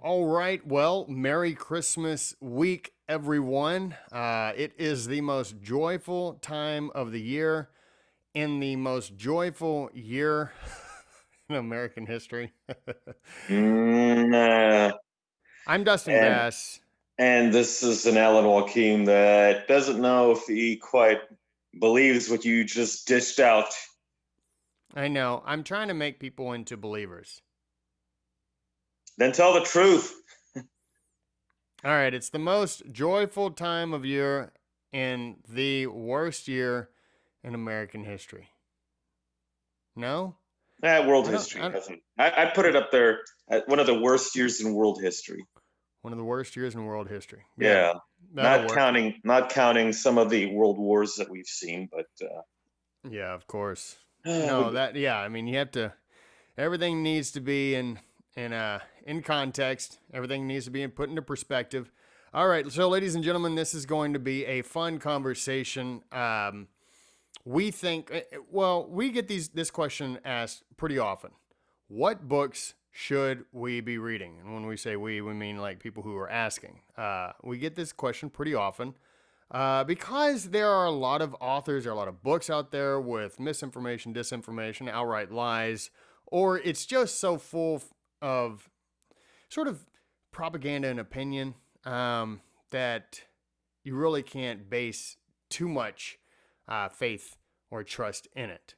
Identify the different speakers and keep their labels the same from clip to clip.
Speaker 1: All right. Well, Merry Christmas week, everyone. It is the most joyful time of the year in the most joyful year in American history.
Speaker 2: Mm, uh,
Speaker 1: I'm Dustin
Speaker 2: and
Speaker 1: Bass.
Speaker 2: and this is an Alan Wakim that doesn't know if he quite believes what you just dished out.
Speaker 1: I know. I'm trying to make people into believers.
Speaker 2: Then tell the truth.
Speaker 1: All right. It's the most joyful time of year in the worst year in American history. No?
Speaker 2: World
Speaker 1: I don't.
Speaker 2: history. I'd put it up there at one of the worst years in world history.
Speaker 1: One of the worst years in world history. Yeah,
Speaker 2: Yeah,
Speaker 1: that'll work.
Speaker 2: not counting some of the world wars that we've seen, but
Speaker 1: Yeah, of course. No,
Speaker 2: we,
Speaker 1: that yeah, I mean you have to everything needs to be in context. Everything needs to be put into perspective. All right, so ladies and gentlemen, this is going to be a fun conversation. We think well, we get this question asked pretty often. What books should we be reading? And when we say we mean like people who are asking. We get this question pretty often. Because there are a lot of authors, there are a lot of books out there with misinformation, disinformation, outright lies, or it's just so full of sort of propaganda and opinion that you really can't base too much faith or trust in it.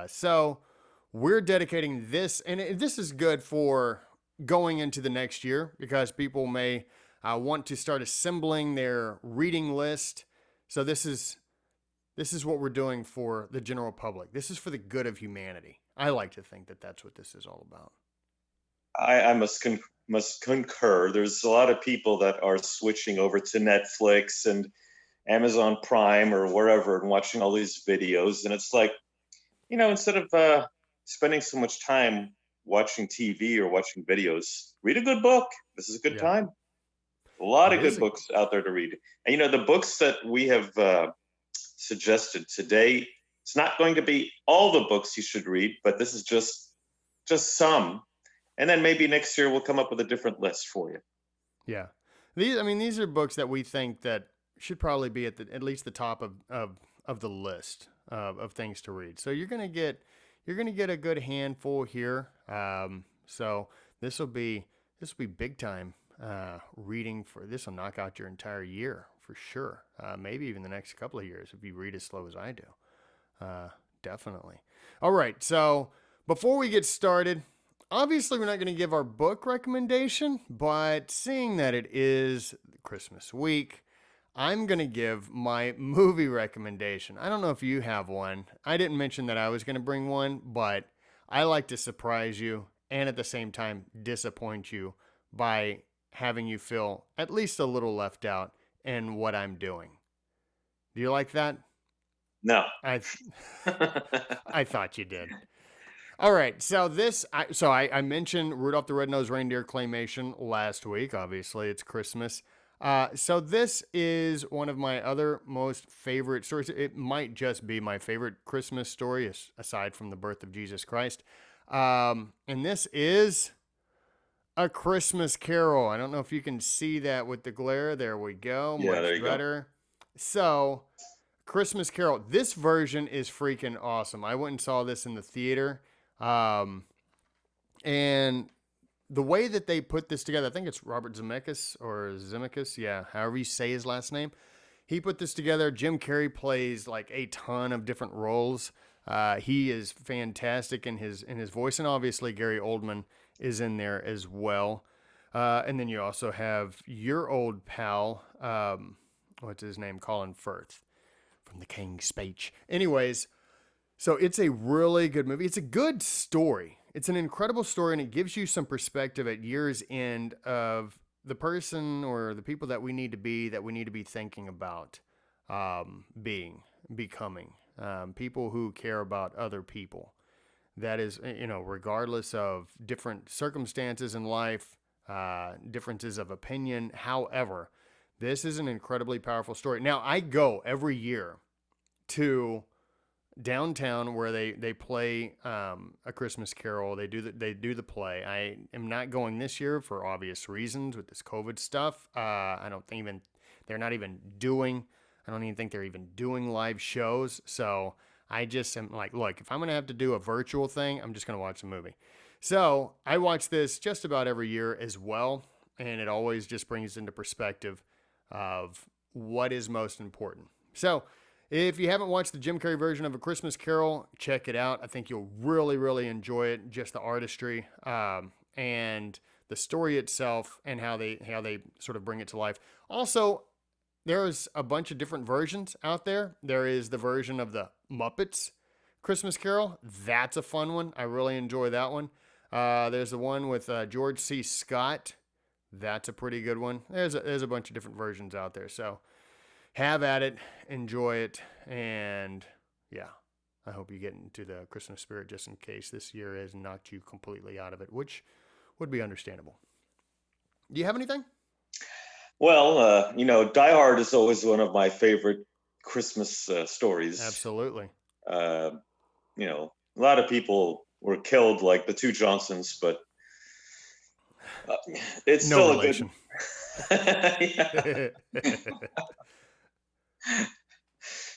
Speaker 1: So we're dedicating this, and this is good for going into the next year because people may want to start assembling their reading list. So this is what we're doing for the general public. This is for the good of humanity. I like to think that that's what this is all about.
Speaker 2: I must concur. There's a lot of people that are switching over to Netflix and Amazon Prime or wherever and watching all these videos, and it's like, instead of spending so much time watching TV or watching videos, read a good book. This is a good
Speaker 1: Yeah,
Speaker 2: time. A lot
Speaker 1: it
Speaker 2: of good
Speaker 1: is.
Speaker 2: books out there to read. And the books that we have suggested today, it's not going to be all the books you should read, but this is just some. And then maybe next year we'll come up with a different list for you.
Speaker 1: Yeah, these are books that we think that should probably be at least the top of the list of things to read. So you're gonna get a good handful here. So this will be big time reading for this will knock out your entire year for sure. Maybe even the next couple of years if you read as slow as I do. Uh, Definitely. All right. So before we get started, obviously we're not going to give our book recommendation, but seeing that it is Christmas week, I'm going to give my movie recommendation. I don't know if you have one. I didn't mention that I was going to bring one, but I like to surprise you and at the same time disappoint you by having you feel at least a little left out in what I'm doing. Do you like that?
Speaker 2: No.
Speaker 1: I I thought you did. All right, so I mentioned Rudolph the Red-Nosed Reindeer claymation last week. Obviously, it's Christmas. So this is one of my other most favorite stories. It might just be my favorite Christmas story, aside from the birth of Jesus Christ. And this is A Christmas Carol. I don't know if you can see that with the glare. There we go.
Speaker 2: Yeah, there
Speaker 1: Much
Speaker 2: you go.
Speaker 1: better. So, Christmas Carol. This version is freaking awesome. I went and saw this in the theater. Um, and the way that they put this together, I think it's Robert Zemeckis or Zemeckis, yeah, however you say his last name. He put this together. Jim Carrey plays like a ton of different roles. He is fantastic in his voice, and obviously Gary Oldman is in there as well. And then you also have your old pal, what's his name, Colin Firth from The King's Speech. Anyways, so it's a really good movie. It's a good story. It's an incredible story, and it gives you some perspective at year's end of the person or the people that we need to be thinking about becoming. People who care about other people. That is, regardless of different circumstances in life, differences of opinion. However, this is an incredibly powerful story. Now, I go every year to downtown where they play A Christmas Carol. They do the play. I am not going this year for obvious reasons with this COVID stuff. I don't think even they're not even doing. I don't even think they're even doing live shows. So I just am like, look, if I'm gonna have to do a virtual thing, I'm just gonna watch the movie. So I watch this just about every year as well, and it always just brings into perspective of what is most important. So if you haven't watched the Jim Carrey version of A Christmas Carol, check it out. I think you'll really, really enjoy it. Just the artistry and the story itself, and how they sort of bring it to life. Also, there's a bunch of different versions out there. There is the version of the Muppets Christmas Carol. That's a fun one. I really enjoy that one. There's the one with George C. Scott. That's a pretty good one. There's a bunch of different versions out there. So have at it, enjoy it, and yeah, I hope you get into the Christmas spirit just in case this year has knocked you completely out of it, which would be understandable. Do you have anything?
Speaker 2: Well, Die Hard is always one of my favorite Christmas stories.
Speaker 1: Absolutely.
Speaker 2: A lot of people were killed, like the two Johnsons, but it's
Speaker 1: no
Speaker 2: still
Speaker 1: relation.
Speaker 2: A good.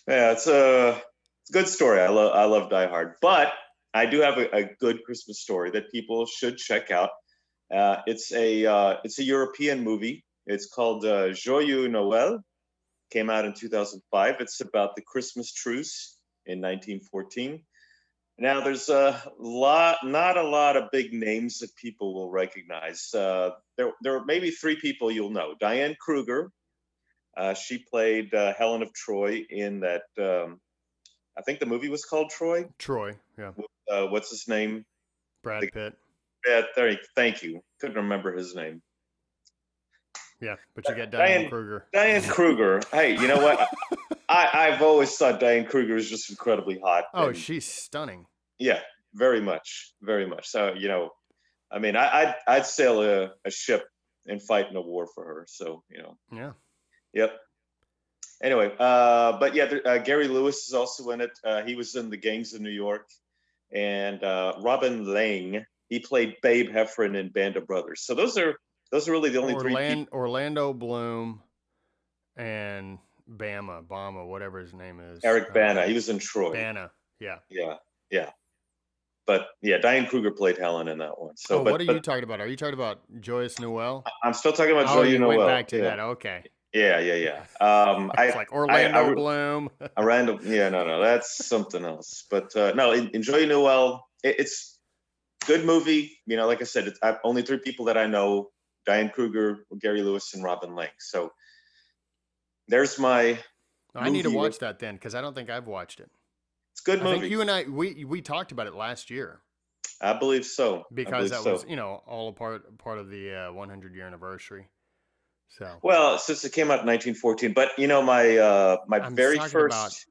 Speaker 2: Yeah, it's a good story. I love Die Hard, but I do have a good Christmas story that people should check out. It's a European movie. It's called Joyeux Noël. Came out in 2005. It's about the Christmas truce in 1914. Now, there's not a lot of big names that people will recognize. There are maybe three people you'll know. Diane Kruger. She played Helen of Troy in that. I think the movie was called Troy.
Speaker 1: Troy, yeah.
Speaker 2: What's his name?
Speaker 1: Brad Pitt.
Speaker 2: Yeah, thank you. Couldn't remember his name.
Speaker 1: Yeah, but you got Diane Kruger.
Speaker 2: Diane Kruger. Hey, you know what? I've always thought Diane Kruger is just incredibly hot.
Speaker 1: Oh, she's stunning.
Speaker 2: Yeah, very much, very much. So, I mean, I'd sail a ship and fight in a war for her. So,
Speaker 1: Yeah.
Speaker 2: Yep. Anyway, but yeah, Gary Lewis is also in it. He was in The Gangs of New York, and Robin Lang. He played Babe Heffron in Band of Brothers. So those are really the only three people.
Speaker 1: Orlando Bloom and Bama, whatever his name is.
Speaker 2: Eric Bana. He was in Troy.
Speaker 1: Bana, yeah.
Speaker 2: Yeah. But yeah, Diane Kruger played Helen in that one. So,
Speaker 1: what are you talking about? Are you talking about Joyous Noel?
Speaker 2: I'm still talking about Joyeux Noel.
Speaker 1: Went back to that. Okay.
Speaker 2: Yeah.
Speaker 1: It's like Orlando Bloom.
Speaker 2: Orlando. Yeah, no, that's something else. But no, Joyeux Noel. It's a good movie. Like I said, it's only three people that I know: Diane Kruger, Gary Lewis, and Robin Lang. So there's my.
Speaker 1: I need to watch that then, because I don't think I've watched it.
Speaker 2: It's a good movie.
Speaker 1: I think you and I we talked about it last year.
Speaker 2: I believe so.
Speaker 1: Because that was all a part of the 100-year anniversary. So
Speaker 2: well, since it came out in 1914, but my very first.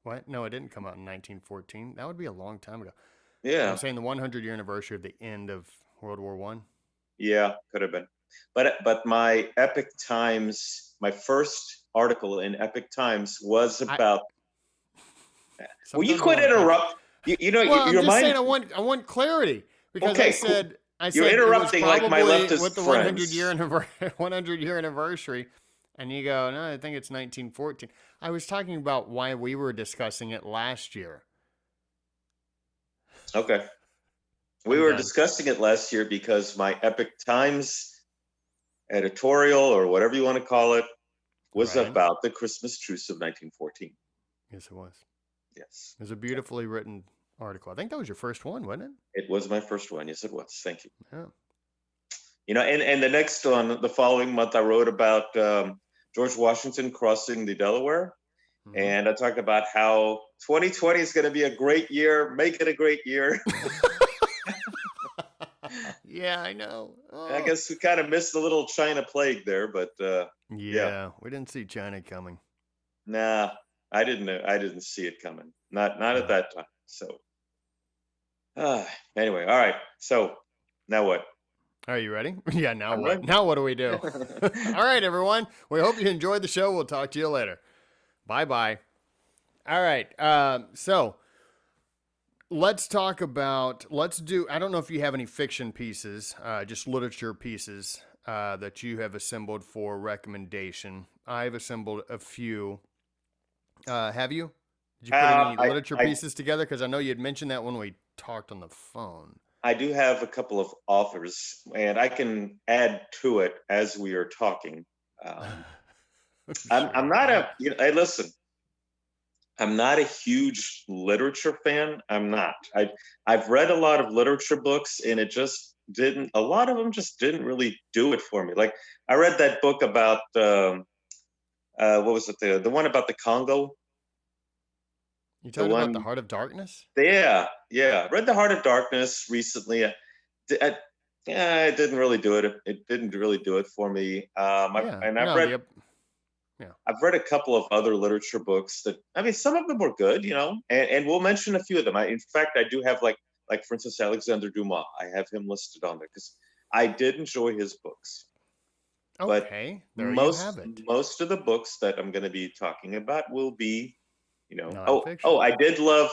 Speaker 1: What? No, it didn't come out in 1914. That would be a long time ago.
Speaker 2: Yeah,
Speaker 1: I'm saying the 100-year anniversary of the end of World War I.
Speaker 2: Yeah, could have been, but my Epic Times, my first article in Epic Times was about. Well, you could interrupt.
Speaker 1: I'm just saying I want clarity, because
Speaker 2: okay, I said you're interrupting like my leftist
Speaker 1: with the
Speaker 2: friends.
Speaker 1: 100-year anniversary, and you go, no, I think it's 1914. I was talking about why we were discussing it last year.
Speaker 2: Okay, we were discussing it last year because my Epic Times editorial, or whatever you want to call it, was about the Christmas truce of 1914.
Speaker 1: Yes, it was.
Speaker 2: Yes.
Speaker 1: It was a beautifully written article. I think that was your first one, wasn't it?
Speaker 2: It was my first one. Yes, it was. Thank you.
Speaker 1: Yeah.
Speaker 2: And the next one, the following month, I wrote about George Washington crossing the Delaware. Mm-hmm. And I talked about how 2020 is going to be a great year. Make it a great year.
Speaker 1: Yeah, I know. Oh.
Speaker 2: I guess we kind of missed the little China plague there, but
Speaker 1: yeah, we didn't see China coming.
Speaker 2: Nah. I didn't see it coming. Not at that time. So anyway, all right. So now what?
Speaker 1: Are you ready? Yeah, now what? Now what do we do? All right, everyone. We hope you enjoyed the show. We'll talk to you later. Bye-bye. All right. So let's talk about, I don't know if you have any fiction pieces, just literature pieces that you have assembled for recommendation. I've assembled a few. Have you? Did you put any
Speaker 2: I,
Speaker 1: literature
Speaker 2: I
Speaker 1: pieces together? Because I know you had mentioned that when we talked on the phone.
Speaker 2: I do have a couple of authors, and I can add to it as we are talking. Um, I'm
Speaker 1: Sure.
Speaker 2: not
Speaker 1: Okay.
Speaker 2: a hey, listen. I'm not a huge literature fan. I'm not. I've read a lot of literature books, and it just didn't. A lot of them just didn't really do it for me. Like I read that book about what was it? The one about the Congo.
Speaker 1: You
Speaker 2: The
Speaker 1: talking about the
Speaker 2: one,
Speaker 1: Heart of Darkness?
Speaker 2: yeah, yeah. Read The Heart of Darkness recently. I, yeah, it didn't really do it. It didn't really do it for me.
Speaker 1: Yeah.
Speaker 2: And
Speaker 1: No. Yeah.
Speaker 2: I've read a couple of other literature books that, I mean, some of them were good, and we'll mention a few of them. In fact, I do have like for instance, Alexander Dumas. I have him listed on there because I did enjoy his books. But
Speaker 1: Okay. There you have
Speaker 2: most
Speaker 1: it.
Speaker 2: most of the books that I'm going to be talking about will be,
Speaker 1: Nonfiction.
Speaker 2: I did love.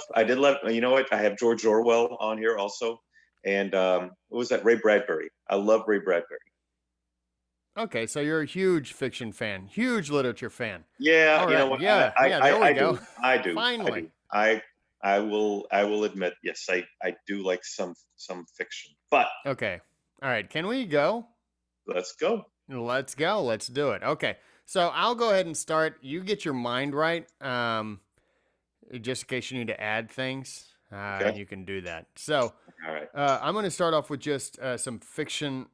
Speaker 2: You know what? I have George Orwell on here also, and what was that? Ray Bradbury. I love Ray Bradbury.
Speaker 1: Okay, so you're a huge fiction fan, huge literature fan.
Speaker 2: Yeah,
Speaker 1: All
Speaker 2: you know
Speaker 1: right,
Speaker 2: what?
Speaker 1: yeah, there we
Speaker 2: I
Speaker 1: go.
Speaker 2: do. I do. I
Speaker 1: Finally.
Speaker 2: do. I will admit, yes, I do like some fiction. But
Speaker 1: Okay. All right, can we go?
Speaker 2: let's go.
Speaker 1: Let's go. Let's do it. Okay. So I'll go ahead and start. You get your mind right. Just in case you need to add things,
Speaker 2: Okay.
Speaker 1: you can do that. So
Speaker 2: All right.
Speaker 1: I'm going to start off with just some fiction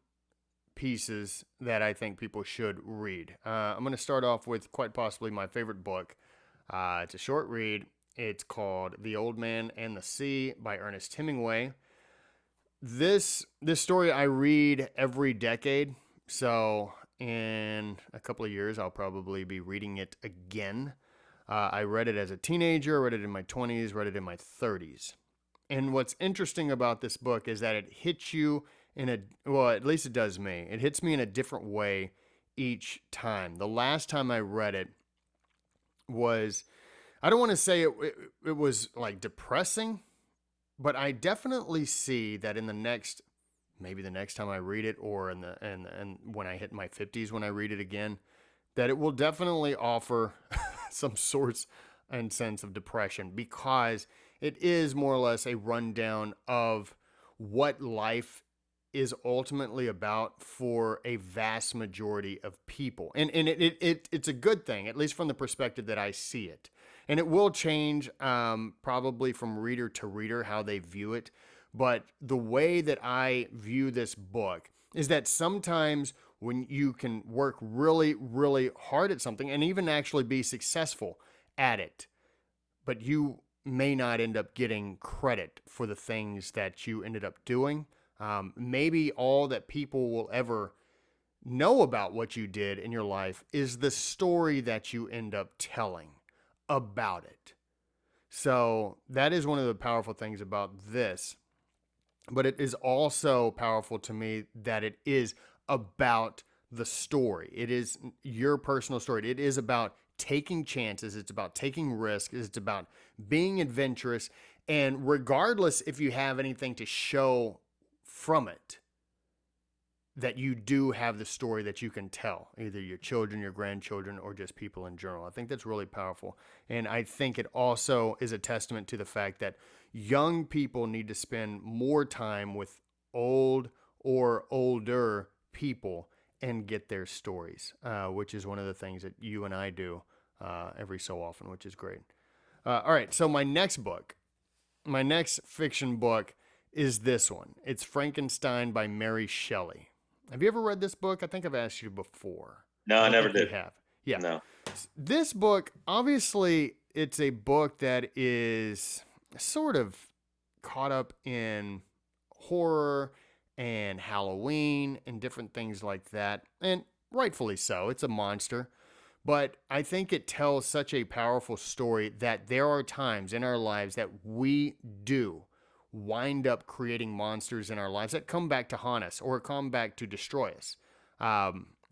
Speaker 1: pieces that I think people should read. I'm going to start off with quite possibly my favorite book. It's a short read. It's called The Old Man and the Sea by Ernest Hemingway. This story I read every decade. So in a couple of years, I'll probably be reading it again. I read it as a teenager, read it in my 20s, read it in my 30s. And what's interesting about this book is that it hits you well, at least it does me. It hits me in a different way each time. The last time I read it was, I don't want to say it was like depressing, but I definitely see that in maybe the next time I read it, or and when I hit my 50s when I read it again, that it will definitely offer some sorts and sense of depression, because it is more or less a rundown of what life is ultimately about for a vast majority of people. And it's a good thing, at least from the perspective that I see it. And it will change probably from reader to reader how they view it. But the way that I view this book is that sometimes when you can work really, really hard at something and even actually be successful at it, but you may not end up getting credit for the things that you ended up doing. Maybe all that people will ever know about what you did in your life is the story that you end up telling about it. So that is one of the powerful things about this. But it is also powerful to me that it is about the story. It is your personal story. It is about taking chances. It's about taking risks. It's about being adventurous. And regardless if you have anything to show from it, that you do have the story that you can tell, either your children, your grandchildren, or just people in general. I think that's really powerful. And I think it also is a testament to the fact that young people need to spend more time with old or older people and get their stories, which is one of the things that you and I do every so often, which is great. All right, so my next fiction book is this one. It's Frankenstein by Mary Shelley. Have you ever read this book? I think I've asked you before.
Speaker 2: No,
Speaker 1: I
Speaker 2: I
Speaker 1: don't
Speaker 2: never
Speaker 1: think you
Speaker 2: did.
Speaker 1: have. Yeah.
Speaker 2: No.
Speaker 1: This book, obviously, it's a book that is sort of caught up in horror and Halloween and different things like that. And rightfully so. It's a monster. But I think it tells such a powerful story that there are times in our lives that we do wind up creating monsters in our lives that come back to haunt us or come back to destroy us,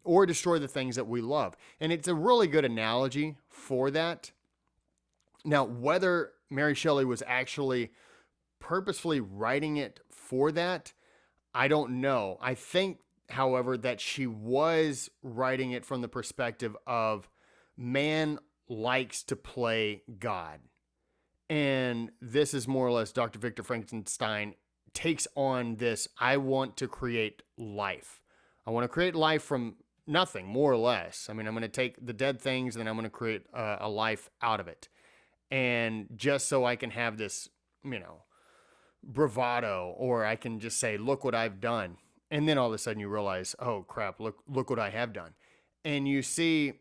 Speaker 1: or destroy the things that we love. And it's a really good analogy for that. Now, whether Mary Shelley was actually purposefully writing it for that, I don't know. I think, however, that she was writing it from the perspective of man likes to play God. And this is more or less Dr. Victor Frankenstein takes on this. I want to create life. I want to create life from nothing, more or less. I mean, I'm going to take the dead things and I'm going to create a life out of it. And just so I can have this, bravado, or I can just say, look what I've done. And then all of a sudden you realize, oh crap, look what I have done. And you see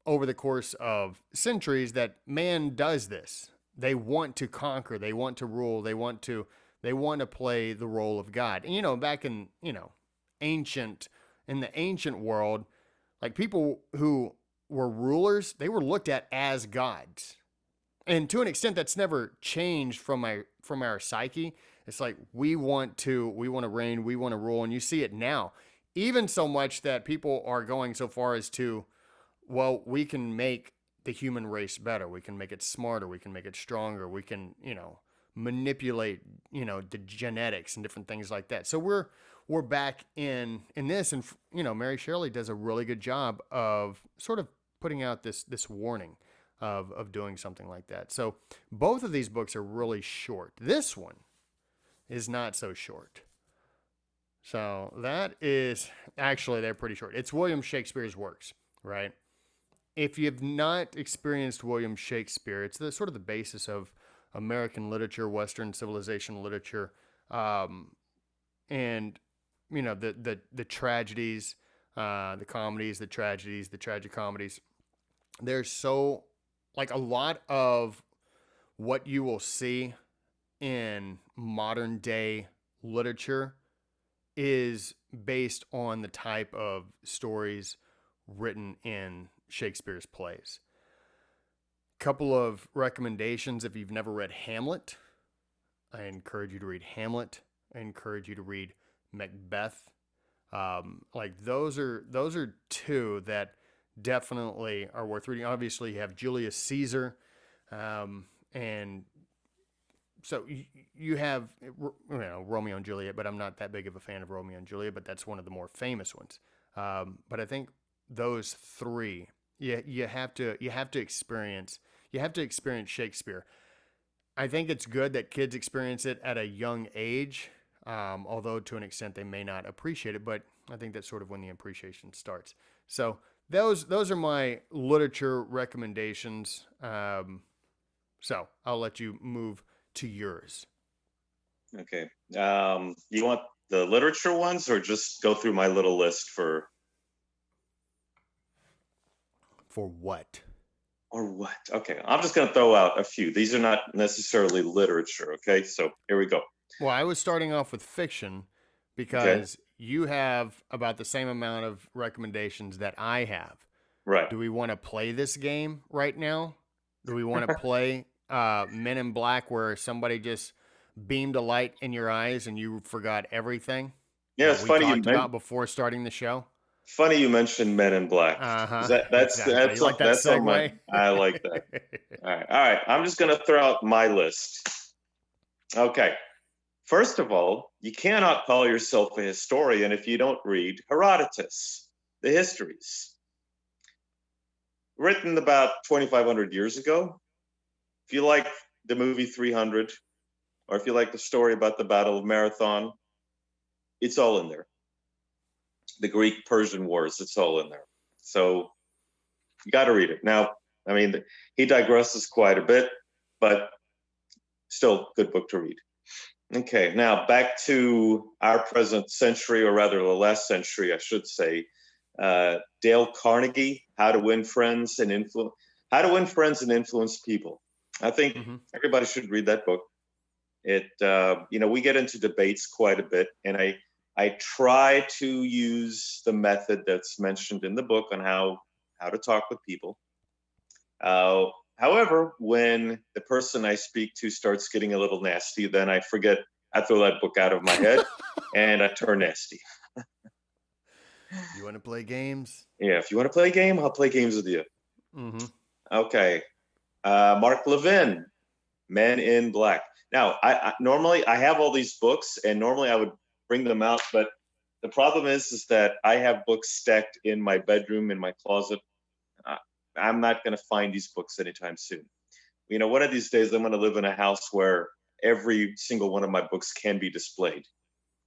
Speaker 1: over the course of centuries that man does this. They want to conquer, they want to rule, they want to play the role of God. And back in, in the ancient world, like people who were rulers, they were looked at as gods. And to an extent that's never changed from our psyche. It's like we want to reign, we want to rule, and you see it now. Even so much that people are going so far as to, well, we can make the human race better. We can make it smarter. We can make it stronger. We can, manipulate, the genetics and different things like that. So we're back in this, and Mary Shelley does a really good job of sort of putting out this warning of doing something like that. So both of these books are really short. This one is not so short. So that is actually, they're pretty short. It's William Shakespeare's works, right? If you've not experienced William Shakespeare, it's the sort of the basis of American literature, Western civilization literature, and the tragedies, the comedies, the tragedies, the tragicomedies. There's so like a lot of what you will see in modern day literature is based on the type of stories written in Shakespeare's plays. Couple of recommendations: if you've never read Hamlet, I encourage you to read Hamlet. I encourage you to read Macbeth. Like those are two that definitely are worth reading. Obviously, you have Julius Caesar, and so you have Romeo and Juliet. But I'm not that big of a fan of Romeo and Juliet. But that's one of the more famous ones. But I think those three, you have to experience Shakespeare. I think it's good that kids experience it at a young age, although to an extent they may not appreciate it. But I think that's sort of when the appreciation starts. So those are my literature recommendations. So I'll let you move to yours.
Speaker 2: Okay. You want the literature ones, or just go through my little list for
Speaker 1: what?
Speaker 2: Or what? Okay, I'm just going to throw out a few. These are not necessarily literature, okay? So here we go.
Speaker 1: Well, I was starting off with fiction because you have about the same amount of recommendations that I have.
Speaker 2: Right.
Speaker 1: Do we want to play this game right now? Do we want to play Men in Black, where somebody just beamed a light in your eyes and you forgot everything?
Speaker 2: Yeah, it's funny
Speaker 1: we talked about before starting the show.
Speaker 2: Funny you mentioned Men in Black. That's
Speaker 1: exactly. That's
Speaker 2: on my. I like that. All right. I'm just going to throw out my list. Okay. First of all, you cannot call yourself a historian if you don't read Herodotus, the histories. Written about 2,500 years ago. If you like the movie 300, or if you like the story about the Battle of Marathon, it's all in there. The Greek-Persian Wars, it's all in there. So you got to read it. Now, I mean, he digresses quite a bit, but still good book to read. Okay, now back to our present century, or rather the last century, I should say. Dale Carnegie, How to Win Friends and Influence People. I think everybody should read that book. It, we get into debates quite a bit, and I try to use the method that's mentioned in the book on how to talk with people. However, when the person I speak to starts getting a little nasty, then I throw that book out of my head and I turn nasty.
Speaker 1: You want to play games?
Speaker 2: Yeah, if you want to play a game, I'll play games with you.
Speaker 1: Mm-hmm.
Speaker 2: Okay. Mark Levin, Men in Black. Now, I normally I have all these books, and normally I would bring them out, but the problem is that I have books stacked in my bedroom, in my closet. I'm not going to find these books anytime soon. One of these days I'm going to live in a house where every single one of my books can be displayed.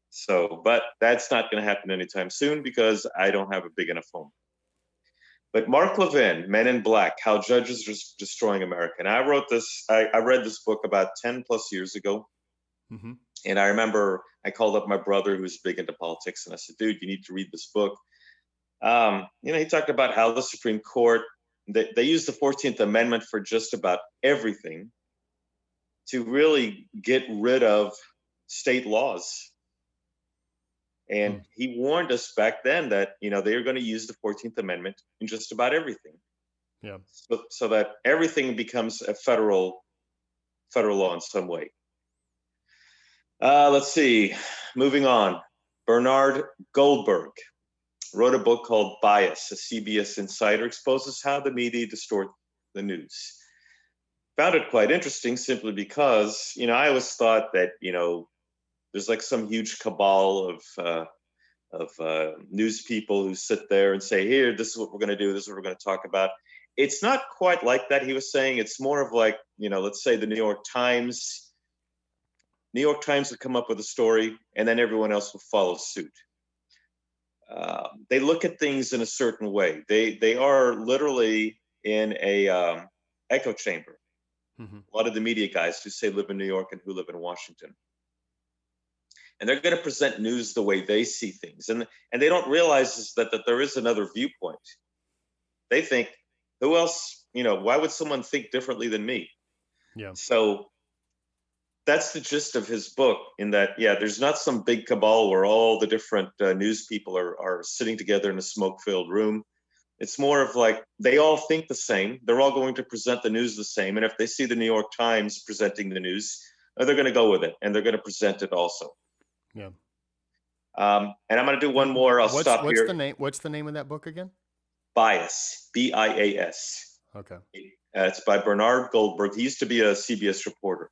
Speaker 2: So, but that's not going to happen anytime soon because I don't have a big enough home. But Mark Levin, Men in Black, How Judges Are Destroying America. And I read this book about 10 plus years ago.
Speaker 1: Mm-hmm.
Speaker 2: And I remember I called up my brother who's big into politics and I said, dude, you need to read this book. He talked about how the Supreme Court, they used the 14th Amendment for just about everything to really get rid of state laws. And he warned us back then that, they are going to use the 14th Amendment in just about everything.
Speaker 1: Yeah.
Speaker 2: So that everything becomes a federal law in some way. Let's see. Moving on. Bernard Goldberg wrote a book called Bias, a CBS insider exposes how the media distort the news. Found it quite interesting simply because, I always thought that, there's like some huge cabal of news people who sit there and say, here, this is what we're going to do. This is what we're going to talk about. It's not quite like that, he was saying. It's more of like, let's say the New York Times would come up with a story and then everyone else will follow suit. They look at things in a certain way. They are literally in a echo chamber.
Speaker 1: Mm-hmm.
Speaker 2: A lot of the media guys who say live in New York and who live in Washington. And they're going to present news the way they see things. And they don't realize is that there is another viewpoint. They think, who else, why would someone think differently than me?
Speaker 1: Yeah.
Speaker 2: So that's the gist of his book in that, there's not some big cabal where all the different news people are sitting together in a smoke-filled room. It's more of like, they all think the same. They're all going to present the news the same. And if they see the New York Times presenting the news, they're going to go with it and they're going to present it also.
Speaker 1: Yeah.
Speaker 2: And I'm going to do one more. I'll stop here.
Speaker 1: What's the name of that book again?
Speaker 2: Bias, BIAS.
Speaker 1: Okay.
Speaker 2: It's by Bernard Goldberg. He used to be a CBS reporter.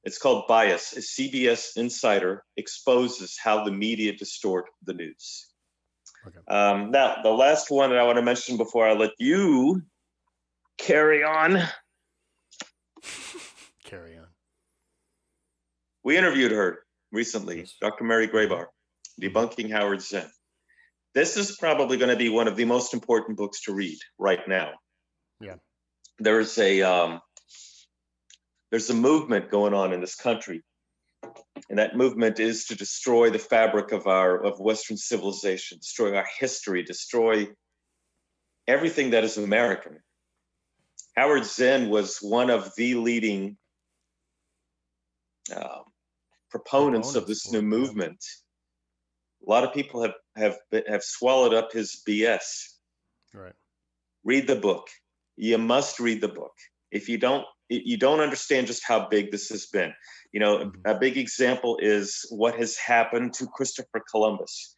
Speaker 2: It's called Bias. A CBS insider exposes how the media distort the news.
Speaker 1: Okay.
Speaker 2: Now, the last one that I want to mention before I let you carry on.
Speaker 1: Carry on.
Speaker 2: We interviewed her recently,
Speaker 1: Yes.
Speaker 2: Dr. Mary Grabar, Debunking Howard Zinn. This is probably going to be one of the most important books to read right now.
Speaker 1: Yeah.
Speaker 2: There's a movement going on in this country, and that movement is to destroy the fabric of Western civilization, destroy our history, destroy everything that is American. Howard Zinn was one of the leading proponents of this new movement. A lot of people have swallowed up his BS.
Speaker 1: Right.
Speaker 2: Read the book. You must read the book. If you don't understand just how big this has been. A big example is what has happened to Christopher Columbus.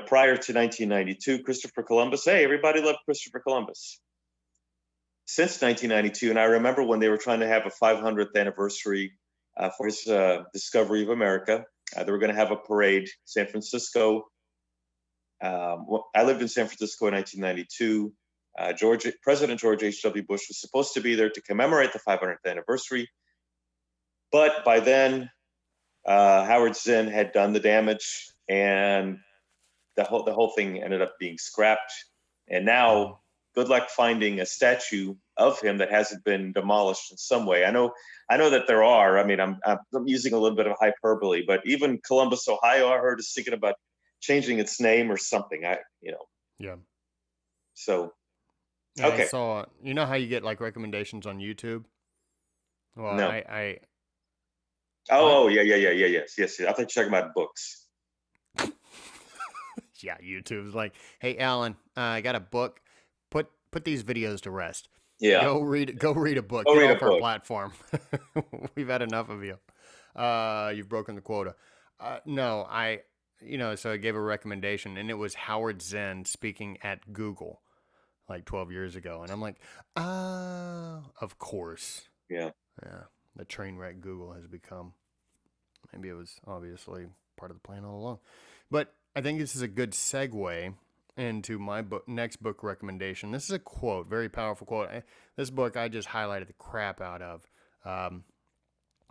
Speaker 2: Prior to 1992, Christopher Columbus, hey, everybody loved Christopher Columbus. Since 1992, and I remember when they were trying to have a 500th anniversary for his discovery of America, they were going to have a parade, San Francisco. I lived in San Francisco in 1992. President George H.W. Bush was supposed to be there to commemorate the 500th anniversary. But by then, Howard Zinn had done the damage and the whole thing ended up being scrapped. And now, good luck finding a statue of him that hasn't been demolished in some way. I know that there are. I mean, I'm using a little bit of hyperbole, but even Columbus, Ohio, I heard is thinking about changing its name or something.
Speaker 1: Yeah.
Speaker 2: So,
Speaker 1: yeah,
Speaker 2: okay.
Speaker 1: I saw. You know how you get like recommendations on YouTube? Well,
Speaker 2: No.
Speaker 1: I
Speaker 2: Yes. I thought you were talking about books.
Speaker 1: Yeah, YouTube's like, hey, Alan, I got a book. Put these videos to rest.
Speaker 2: Yeah.
Speaker 1: Go read a book.
Speaker 2: Go
Speaker 1: Get
Speaker 2: read a
Speaker 1: off our
Speaker 2: book.
Speaker 1: platform. We've had enough of you. You've broken the quota. No, so I gave a recommendation, and it was Howard Zinn speaking at Google. like 12 years ago. And I'm like, oh, of course.
Speaker 2: Yeah.
Speaker 1: Yeah. The train wreck Google has become. Maybe it was obviously part of the plan all along. But I think this is a good segue into my next book recommendation. This is a quote, very powerful quote. This book I just highlighted the crap out of.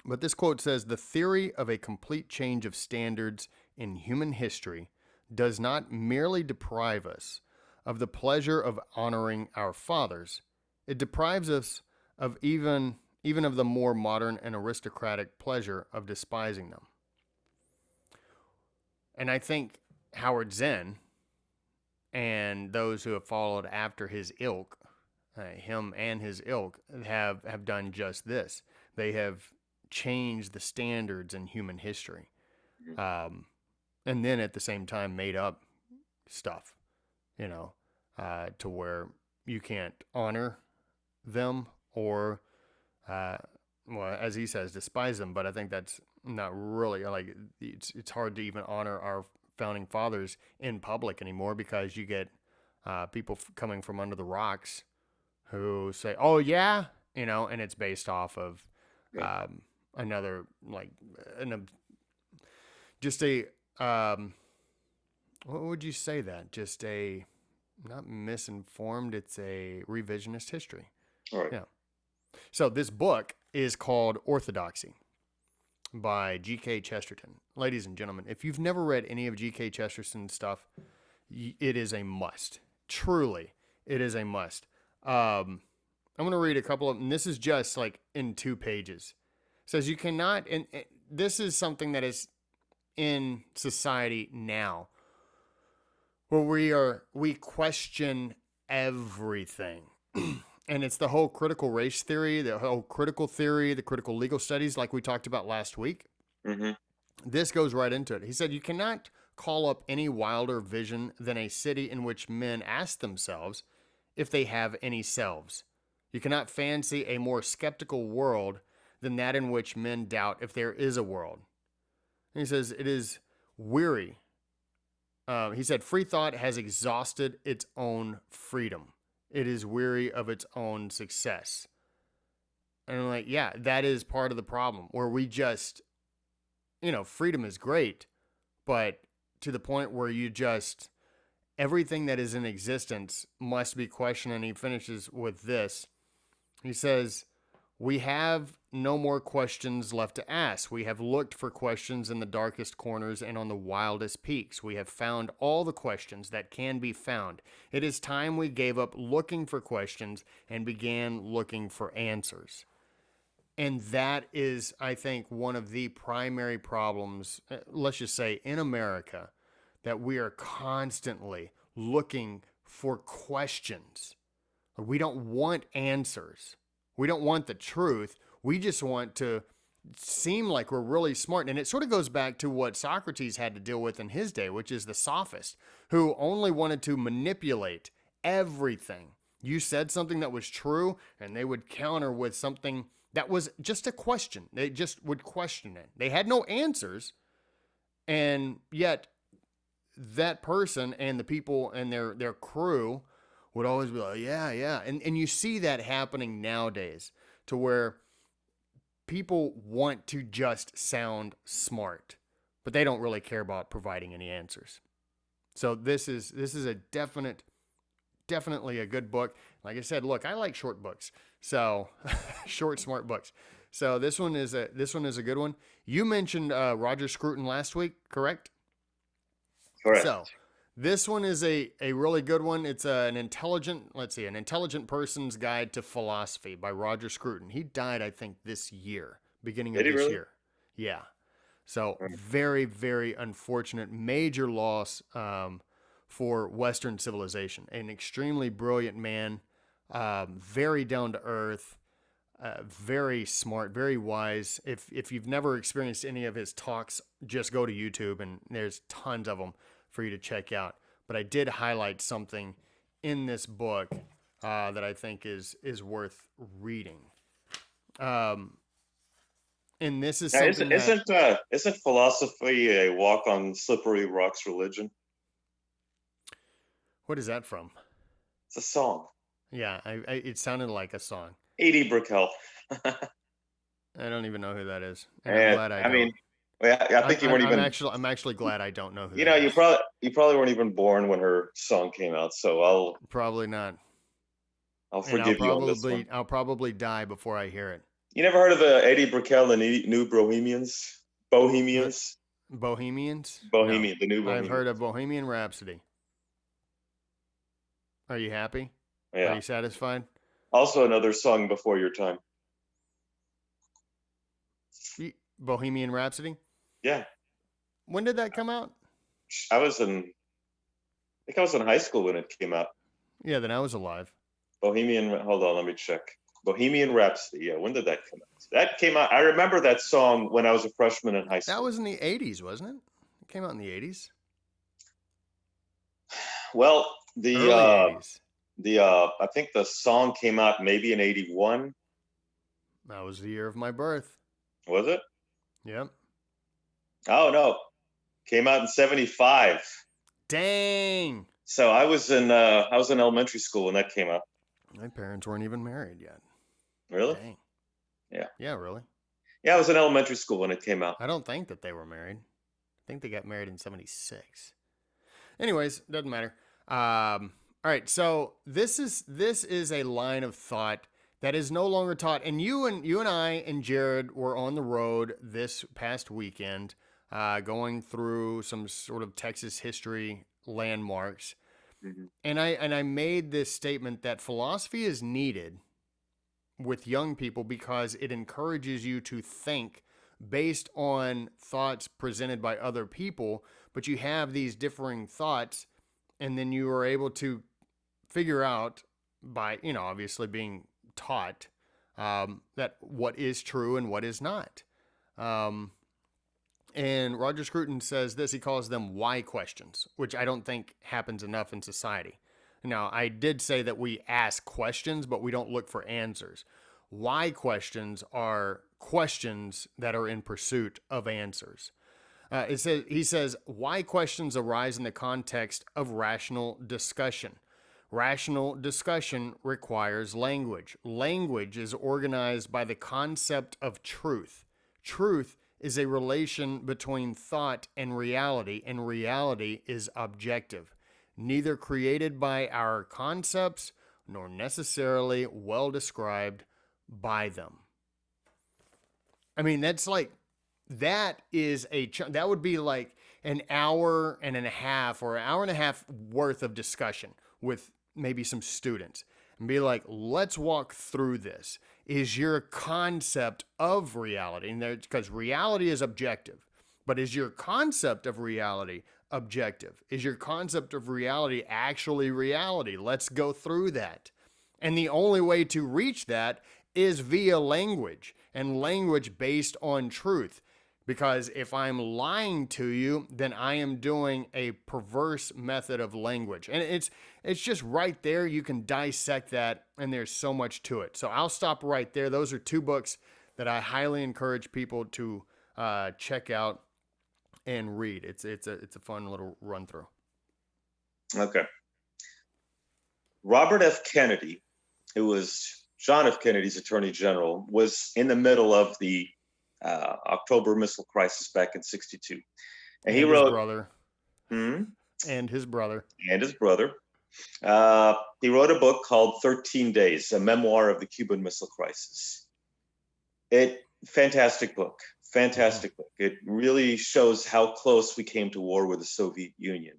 Speaker 1: But this quote says, "The theory of a complete change of standards in human history does not merely deprive us of the pleasure of honoring our fathers. It deprives us of even of the more modern and aristocratic pleasure of despising them." And I think Howard Zinn and those who have followed after his ilk, him and his ilk, have done just this. They have changed the standards in human history. And then at the same time made up stuff, to where you can't honor them or, well, as he says, despise them. But I think that's not really, like, it's hard to even honor our founding fathers in public anymore, because you get people coming from under the rocks who say, oh yeah, and it's based off of another, like, just a, what would you say that? Just a, not misinformed, it's a revisionist history.
Speaker 2: All right.
Speaker 1: Yeah. So this book is called Orthodoxy by Gk Chesterton. Ladies and gentlemen, if you've never read any of Gk Chesterton's stuff, it is a must. Truly, it is a must. I'm going to read a couple of them. And this is just like in 2 pages. It says you cannot, and this is something that is in society now, where we question everything. And it's the whole critical race theory, the whole critical theory, the critical legal studies, like we talked about last week.
Speaker 2: Mm-hmm.
Speaker 1: This goes right into it. He said, you cannot call up any wilder vision than a city in which men ask themselves if they have any selves. You cannot fancy a more skeptical world than that in which men doubt if there is a world. And he says, it is weary. He said, free thought has exhausted its own freedom. It is weary of its own success. And I'm like, yeah, that is part of the problem, where we just, freedom is great, but to the point where you just, everything that is in existence must be questioned. And he finishes with this. He says, we have no more questions left to ask. We have looked for questions in the darkest corners and on the wildest peaks. We have found all the questions that can be found. It is time we gave up looking for questions and began looking for answers. And that is, I think, one of the primary problems, let's just say, in America, that we are constantly looking for questions. We don't want answers. We don't want the truth. We just want to seem like we're really smart. And it sort of goes back to what Socrates had to deal with in his day, which is the sophist, who only wanted to manipulate everything. You said something that was true, and they would counter with something that was just a question. They just would question it. They had no answers, and yet that person and the people and their crew would always be like, yeah. And you see that happening nowadays, to where people want to just sound smart, but they don't really care about providing any answers. So this is a definitely a good book. Like I said, look, I like short books. So short, smart books. So this one is a good one. You mentioned Roger Scrutin last week, correct?
Speaker 2: Correct.
Speaker 1: So this one is a really good one. It's an intelligent person's guide to philosophy by Roger Scrutin. He died, I think, this year, beginning of this year. Yeah. So very, very unfortunate, major loss for Western civilization. An extremely brilliant man, very down to earth, very smart, very wise. If you've never experienced any of his talks, just go to YouTube, and there's tons of them for you to check out. But I did highlight something in this book that I think is worth reading. And this is something
Speaker 2: isn't philosophy a walk on slippery rocks religion?
Speaker 1: What is that from?
Speaker 2: It's a song.
Speaker 1: Yeah, it sounded like a song.
Speaker 2: Edie Brickell.
Speaker 1: I don't even know who that is, and I'm
Speaker 2: And
Speaker 1: glad I
Speaker 2: I
Speaker 1: don't.
Speaker 2: mean, I think you weren't even.
Speaker 1: I'm actually glad I don't know who
Speaker 2: You
Speaker 1: that
Speaker 2: know,
Speaker 1: is.
Speaker 2: you probably weren't even born when her song came out, so
Speaker 1: Probably not.
Speaker 2: I'll
Speaker 1: And
Speaker 2: forgive you on this one.
Speaker 1: I'll probably die before I hear it.
Speaker 2: You never heard of Eddie Brickell and the New Bohemians?
Speaker 1: The
Speaker 2: Bohemians?
Speaker 1: Bohemians? No.
Speaker 2: Bohemian, the New
Speaker 1: I've heard
Speaker 2: Bohemians.
Speaker 1: of Bohemian Rhapsody. Are you happy? Are
Speaker 2: Yeah.
Speaker 1: you satisfied?
Speaker 2: Also another song before your time.
Speaker 1: Bohemian Rhapsody?
Speaker 2: Yeah.
Speaker 1: When did that come out?
Speaker 2: I think I was in high school when it came out.
Speaker 1: Yeah, then I was alive.
Speaker 2: Hold on, let me check. Bohemian Rhapsody. Yeah, when did that come out? That came out. I remember that song when I was a freshman in high school.
Speaker 1: That was in the 80s, wasn't it? It came out in the 80s.
Speaker 2: Well,
Speaker 1: Early 80s.
Speaker 2: I think the song came out maybe in 81.
Speaker 1: That was the year of my birth.
Speaker 2: Was it?
Speaker 1: Yep.
Speaker 2: Oh no. Came out in 75.
Speaker 1: Dang.
Speaker 2: So I was in elementary school when that came out.
Speaker 1: My parents weren't even married yet.
Speaker 2: Really?
Speaker 1: Dang.
Speaker 2: Yeah.
Speaker 1: Yeah, really?
Speaker 2: Yeah, I was in elementary school when it came out.
Speaker 1: I don't think that they were married. I think they got married in 76. Anyways, doesn't matter. All right, so this is a line of thought that is no longer taught. And you and I and Jared were on the road this past weekend, going through some sort of Texas history landmarks.
Speaker 2: Mm-hmm.
Speaker 1: And I made this statement that philosophy is needed with young people because it encourages you to think based on thoughts presented by other people, but you have these differing thoughts, and then you are able to figure out by, obviously being taught that what is true and what is not. And Roger Scrutin says this, he calls them why questions, which I don't think happens enough in society. Now, I did say that we ask questions, but we don't look for answers. Why questions are questions that are in pursuit of answers. He says, why questions arise in the context of rational discussion. Rational discussion requires language. Language is organized by the concept of truth. Truth is a relation between thought and reality is objective, neither created by our concepts nor necessarily well described by them. I mean, that would be like an hour and a half or an hour and a half worth of discussion with maybe some students and be like, let's walk through this. Is your concept of reality, and because reality is objective, but is your concept of reality objective? Is your concept of reality actually reality? Let's go through that. And the only way to reach that is via language, and language based on truth. Because if I'm lying to you, then I am doing a perverse method of language. And it's just right there. You can dissect that, and there's so much to it. So I'll stop right there. Those are two books that I highly encourage people to check out and read. It's a fun little run through.
Speaker 2: Okay. Robert F. Kennedy, who was John F. Kennedy's Attorney General, was in the middle of the October missile crisis back in '62, and he wrote.
Speaker 1: His brother. And his brother.
Speaker 2: And his brother. He wrote a book called 13 Days, a memoir of the Cuban Missile Crisis. Fantastic book. Fantastic book. It really shows how close we came to war with the Soviet Union.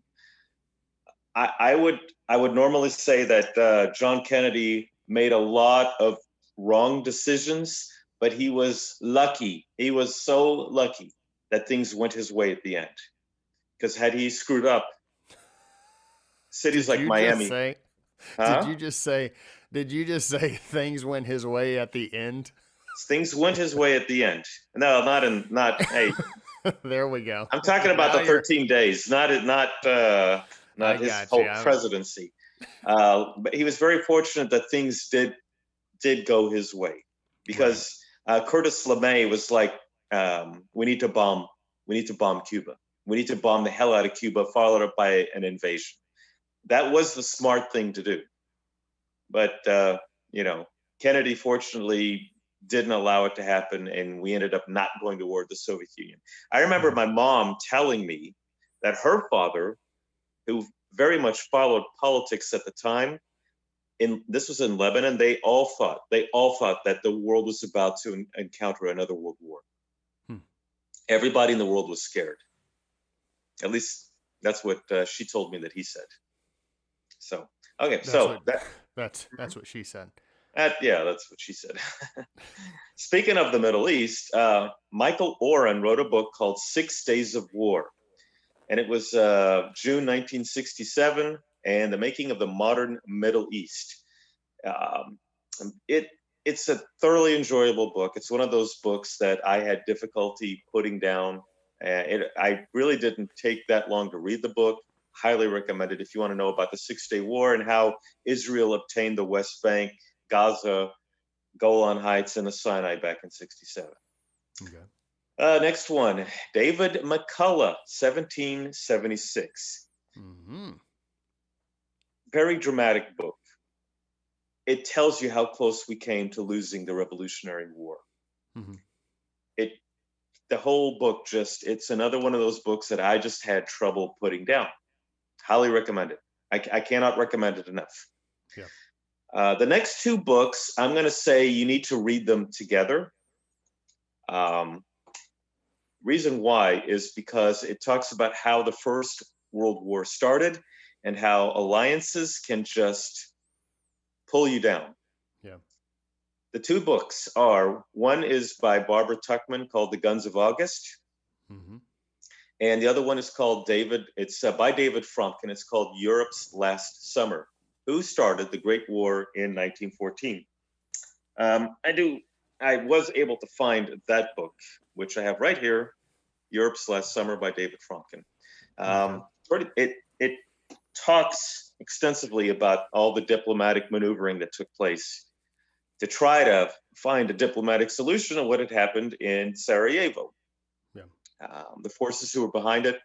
Speaker 2: I would normally say that John Kennedy made a lot of wrong decisions, but he was lucky. He was so lucky that things went his way at the end. Because had he screwed up, cities like Miami.
Speaker 1: Did you just say things went his way at the end?
Speaker 2: Things went his way at the end. No, hey.
Speaker 1: There we go.
Speaker 2: I'm talking about the 13 days, not his whole presidency. But he was very fortunate that things did go his way, because Curtis LeMay was like, we need to bomb Cuba. We need to bomb the hell out of Cuba, followed up by an invasion. That was the smart thing to do. But, Kennedy fortunately didn't allow it to happen, and we ended up not going to war with the Soviet Union. I remember my mom telling me that her father, who very much followed politics at the time, this was in Lebanon, they all thought that the world was about to encounter another world war. Everybody in the world was scared. At least that's what she told me that he said. So, okay,
Speaker 1: that's what she said.
Speaker 2: That's what she said. Speaking of the Middle East, Michael Oren wrote a book called 6 Days of War. And it was June 1967, and the making of the modern Middle East. It's a thoroughly enjoyable book. It's one of those books that I had difficulty putting down. I really didn't take that long to read the book. Highly recommend it if you want to know about the 6-Day War and how Israel obtained the West Bank, Gaza, Golan Heights, and the Sinai back in 67. Okay. Next one, David McCullough, 1776. Mm-hmm. Very dramatic book. It tells you how close we came to losing the Revolutionary War. Mm-hmm. The whole book it's another one of those books that I just had trouble putting down. Highly recommend it. I cannot recommend it enough. Yeah. The next two books, I'm going to say you need to read them together. Reason why is because it talks about how the First World War started and how alliances can just pull you down. Yeah. The two books one is by Barbara Tuchman called The Guns of August. Mm-hmm. And the other one is called it's by David Fromkin. It's called Europe's Last Summer. Who started the Great War in 1914? I was able to find that book, which I have right here, Europe's Last Summer by David Fromkin. It talks extensively about all the diplomatic maneuvering that took place to try to find a diplomatic solution of what had happened in Sarajevo. Yeah. The forces who were behind it.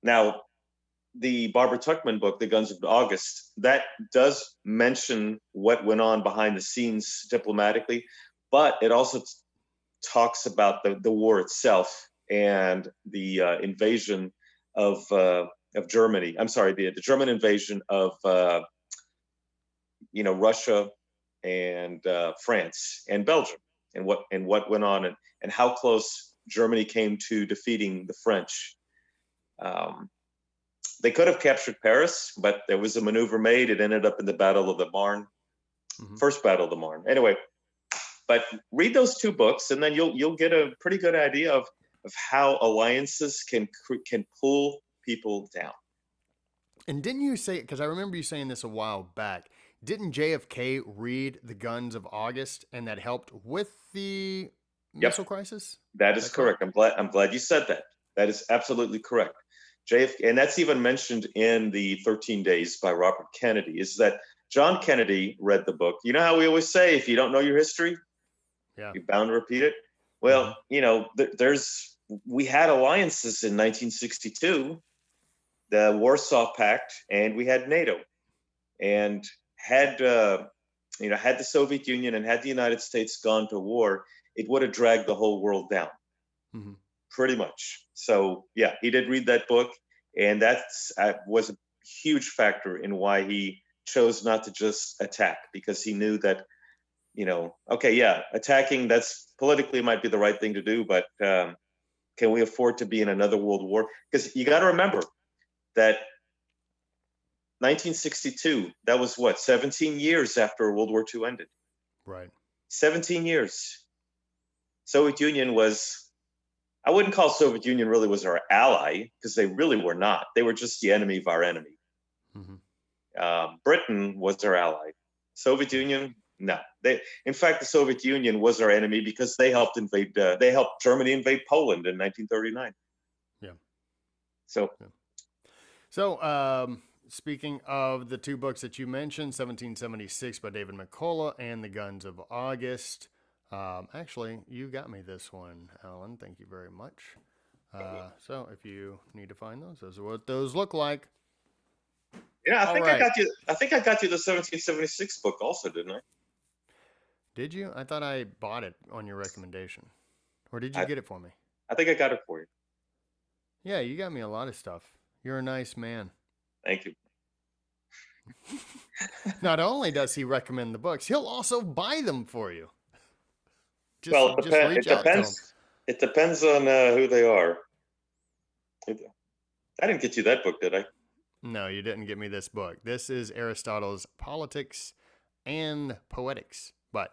Speaker 2: Now, the Barbara Tuchman book, The Guns of August, that does mention what went on behind the scenes diplomatically, but it also talks about the war itself and the invasion of Germany. I'm sorry, the German invasion of Russia and France and Belgium, and what went on and how close Germany came to defeating the French. They could have captured Paris, but there was a maneuver made. It ended up in the Battle of the Marne, First Battle of the Marne. Anyway, but read those two books, and then you'll get a pretty good idea of how alliances can pull people down.
Speaker 1: And didn't you say, because I remember you saying this a while back, didn't JFK read The Guns of August, and that helped with the missile crisis?
Speaker 2: That is correct. I'm glad you said that. That is absolutely correct. JFK, and that's even mentioned in the 13 Days by Robert Kennedy, is that John Kennedy read the book. You know how we always say, if you don't know your history, you're bound to repeat it. Well, we had alliances in 1962, the Warsaw Pact, and we had NATO. And had the Soviet Union and had the United States gone to war, it would have dragged the whole world down. Mm-hmm. Pretty much. So, yeah, he did read that book, and that was a huge factor in why he chose not to just attack, because he knew that, attacking, that's politically might be the right thing to do, but can we afford to be in another world war? Because you got to remember that 1962, that was 17 years after World War II ended.
Speaker 1: Right.
Speaker 2: 17 years. Soviet Union I wouldn't call Soviet Union really was our ally, because they really were not. They were just the enemy of our enemy. Mm-hmm. Britain was our ally. Soviet Union, no. In fact, the Soviet Union was our enemy because they helped Germany invade Poland in 1939.
Speaker 1: Yeah.
Speaker 2: So,
Speaker 1: speaking of the two books that you mentioned, 1776 by David McCullough and The Guns of August. Actually, you got me this one, Alan. Thank you very much. So if you need to find those are what those look like.
Speaker 2: Yeah, I
Speaker 1: All
Speaker 2: think I
Speaker 1: right.
Speaker 2: got you. I think I got you the 1776 book also, didn't I?
Speaker 1: Did you? I thought I bought it on your recommendation. Or did you
Speaker 2: I,
Speaker 1: get it for me?
Speaker 2: I think I got it for you.
Speaker 1: Yeah, you got me a lot of stuff. You're a nice man.
Speaker 2: Thank you.
Speaker 1: Not only does he recommend the books, he'll also buy them for you. Just
Speaker 2: Well,
Speaker 1: just
Speaker 2: it
Speaker 1: reach out to him.
Speaker 2: depends. It depends on who they are. I didn't get you that book, did I?
Speaker 1: No, you didn't get me this book. This is Aristotle's Politics and Poetics. But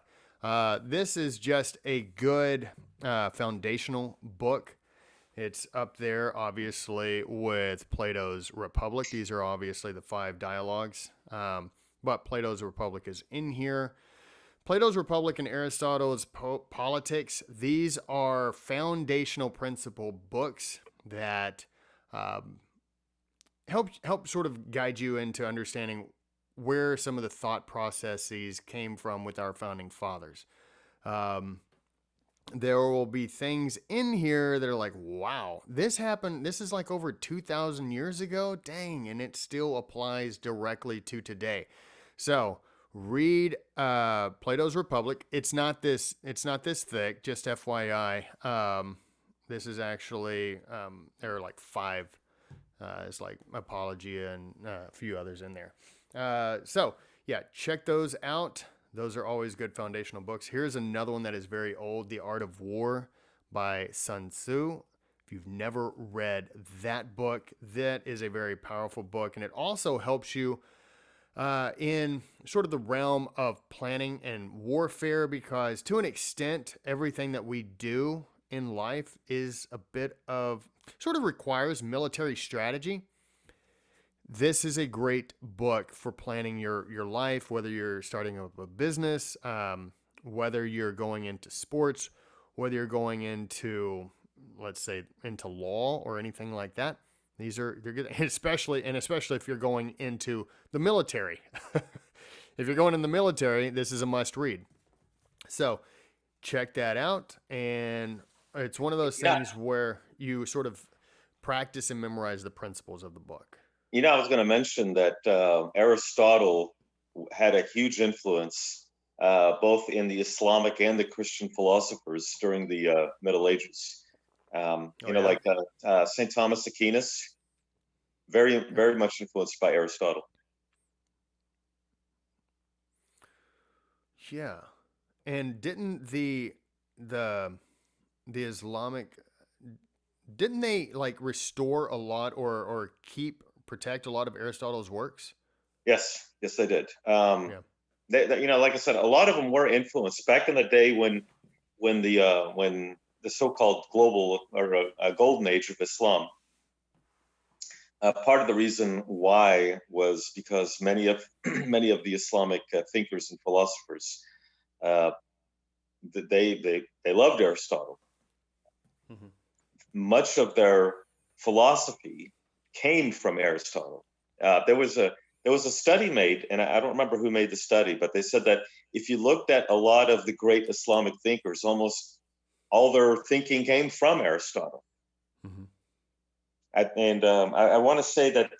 Speaker 1: this is just a good foundational book. It's up there, obviously, with Plato's Republic. These are obviously the 5 dialogues. But Plato's Republic is in here. Plato's Republic and Aristotle's Politics, these are foundational principle books that help sort of guide you into understanding where some of the thought processes came from with our founding fathers. There will be things in here that are like, wow, this happened. This is like over 2,000 years ago. Dang, and it still applies directly to today. So read Plato's Republic. It's not this thick. Just FYI. This is actually there are like 5. It's like Apologia and a few others in there. So yeah, check those out. Those are always good foundational books. Here's another one that is very old, The Art of War by Sun Tzu. If you've never read that book, that is a very powerful book. And it also helps you in sort of the realm of planning and warfare, because to an extent, everything that we do in life is a bit of, sort of requires military strategy. This is a great book for planning your life, whether you're starting a business, whether you're going into sports, whether you're going into, let's say, into law or anything like that. They're good, especially if you're going into the military. If you're going in the military, this is a must read. So check that out. And it's one of those things where you sort of practice and memorize the principles of the book.
Speaker 2: I was going to mention that Aristotle had a huge influence both in the Islamic and the Christian philosophers during the Middle Ages. Like St. Thomas Aquinas, very, very much influenced by Aristotle.
Speaker 1: Yeah. And didn't the Islamic, didn't they like restore a lot or protect a lot of Aristotle's works?
Speaker 2: Yes, they did.
Speaker 1: Yeah.
Speaker 2: Like I said, a lot of them were influenced back in the day when the so-called global or golden age of Islam. Part of the reason why was because many of the Islamic thinkers and philosophers they loved Aristotle. Mm-hmm. Much of their philosophy came from Aristotle. There was a study made, and I don't remember who made the study, but they said that if you looked at a lot of the great Islamic thinkers, almost all their thinking came from Aristotle. Mm-hmm. I want to say that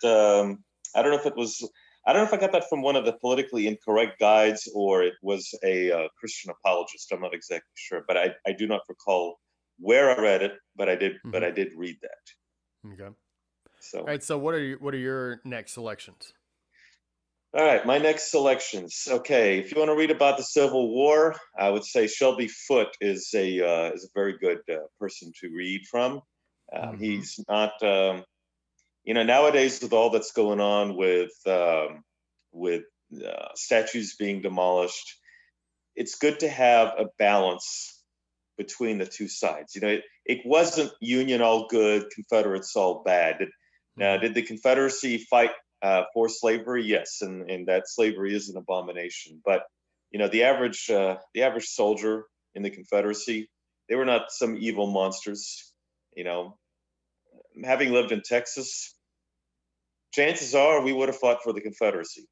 Speaker 2: I don't know if I got that from one of the politically incorrect guides or it was a Christian apologist. I'm not exactly sure, but I do not recall where I read it, but I did. Mm-hmm. But I did read that.
Speaker 1: Okay.
Speaker 2: So,
Speaker 1: all right. So what are your next selections?
Speaker 2: All right, my next selections. Okay, if you want to read about the Civil War, I would say Shelby Foote is a very good person to read from. Mm-hmm. He's not, nowadays with all that's going on with statues being demolished, it's good to have a balance between the two sides. It wasn't Union all good, Confederates all bad. Now, did the Confederacy fight for slavery? Yes, and that slavery is an abomination. But the average soldier in the Confederacy, they were not some evil monsters. Having lived in Texas, chances are we would have fought for the Confederacy.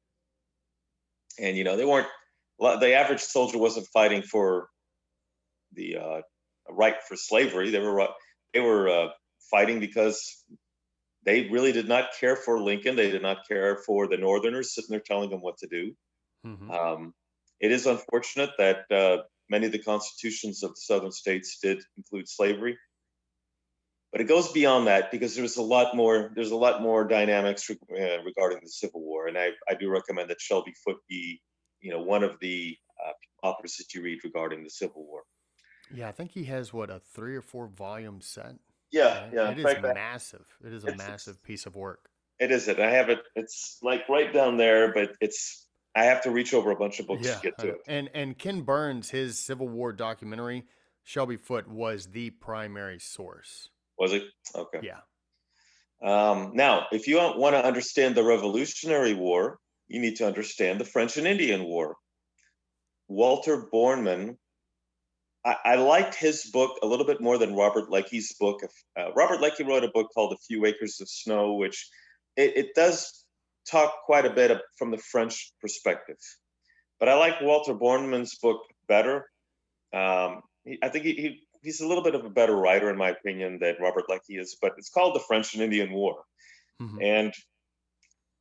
Speaker 2: And they weren't. The average soldier wasn't fighting for the right for slavery. They were fighting because They really did not care for Lincoln. They did not care for the Northerners sitting there telling them what to do.
Speaker 1: Mm-hmm.
Speaker 2: It is unfortunate that many of the constitutions of the Southern states did include slavery, but it goes beyond that because there's a lot more dynamics regarding the Civil War, and I do recommend that Shelby Foote be, one of the authors that you read regarding the Civil War.
Speaker 1: Yeah, I think he has a 3 or 4 volume set.
Speaker 2: Yeah,
Speaker 1: Right?
Speaker 2: yeah.
Speaker 1: It is massive. It is a massive piece of work.
Speaker 2: It is. I have it. It's like right down there, but I have to reach over a bunch of books to get to it.
Speaker 1: And Ken Burns, his Civil War documentary, Shelby Foote was the primary source.
Speaker 2: Was it? Okay.
Speaker 1: Yeah.
Speaker 2: Now, if you want to understand the Revolutionary War, you need to understand the French and Indian War. Walter Bormann, I liked his book a little bit more than Robert Leckie's book. Robert Leckie wrote a book called A Few Acres of Snow, which it does talk quite a bit from the French perspective. But I like Walter Bormann's book better. I think he's a little bit of a better writer, in my opinion, than Robert Leckie is, but it's called The French and Indian War. Mm-hmm. And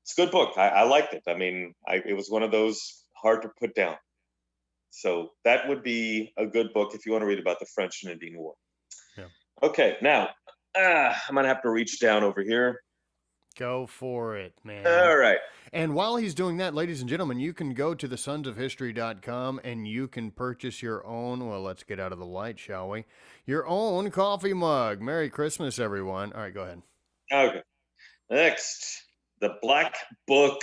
Speaker 2: it's a good book. I liked it. I mean, it was one of those hard to put down. So that would be a good book if you want to read about the French and Indian War. Yeah. Okay, now, I'm going to have to reach down over here.
Speaker 1: Go for it, man.
Speaker 2: All right.
Speaker 1: And while he's doing that, ladies and gentlemen, you can go to thesonsofhistory.com and you can purchase your own, well, let's get out of the light, shall we? Your own coffee mug. Merry Christmas, everyone. All right, go ahead.
Speaker 2: Okay. Next, the Black Book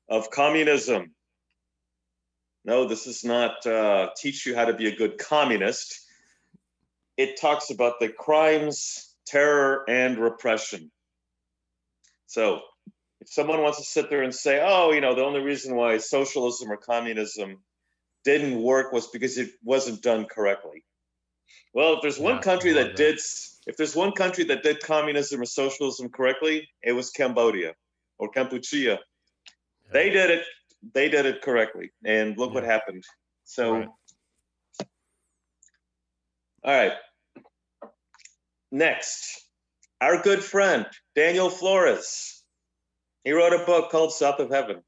Speaker 2: of Communism. No, this does not teach you how to be a good communist. It talks about the crimes, terror, and repression. So if someone wants to sit there and say, oh, the only reason why socialism or communism didn't work was because it wasn't done correctly. Well, if there's one country that did communism or socialism correctly, it was Cambodia or Kampuchea. Yeah. They did it correctly, and look what happened. So, All right. Next, our good friend, Daniel Flores. He wrote a book called South of Heaven.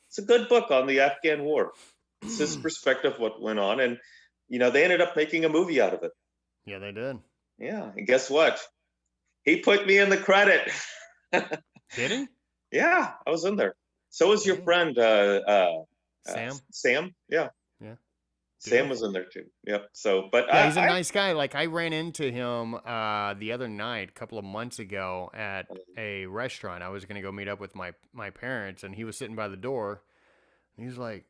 Speaker 2: It's a good book on the Afghan War. It's his perspective of what went on, and, they ended up making a movie out of it.
Speaker 1: Yeah, they did.
Speaker 2: Yeah, and guess what? He put me in the credit.
Speaker 1: Did he?
Speaker 2: Yeah, I was in there. So was your friend,
Speaker 1: Sam?
Speaker 2: Sam, yeah.
Speaker 1: Yeah.
Speaker 2: Sam was in there too. Yep. So, but
Speaker 1: yeah, he's a nice guy. Like, I ran into him the other night, a couple of months ago, at a restaurant. I was going to go meet up with my parents, and he was sitting by the door. And he's like,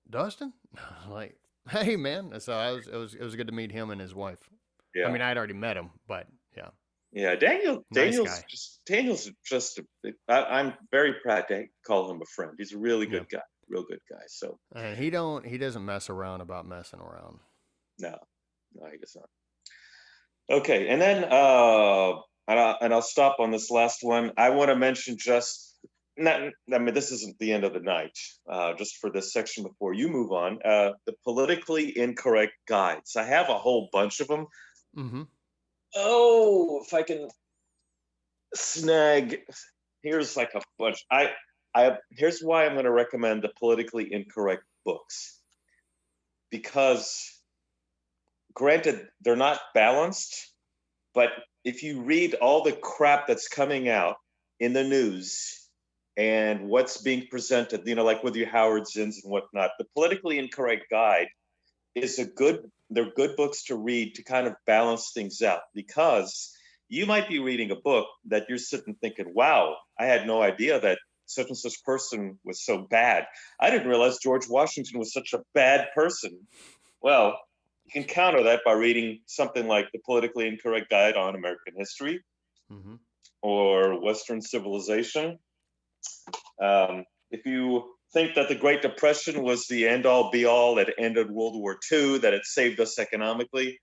Speaker 1: Dustin? I was like, hey, man. So it was good to meet him and his wife. Yeah. I mean, I'd already met him, but yeah.
Speaker 2: Yeah, Daniel's just I'm very proud to call him a friend. He's a really good guy, real good guy. So,
Speaker 1: and he doesn't mess around about messing around.
Speaker 2: No, he does not. Okay, and then and I'll stop on this last one. I want to mention this isn't the end of the night. Just for this section before you move on, the politically incorrect guides. I have a whole bunch of them.
Speaker 1: Mm-hmm.
Speaker 2: Oh, if I can snag, here's like a bunch. Here's why I'm going to recommend the politically incorrect books. Because, granted, they're not balanced, but if you read all the crap that's coming out in the news and what's being presented, like with your Howard Zinns and whatnot, the politically incorrect guide is they're good books to read to kind of balance things out, because you might be reading a book that you're sitting thinking, wow, I had no idea that such and such person was so bad. I didn't realize George Washington was such a bad person. Well, you can counter that by reading something like The Politically Incorrect Guide on American History, mm-hmm. or Western Civilization. If you think that the Great Depression was the end-all be-all that ended World War II, that it saved us economically,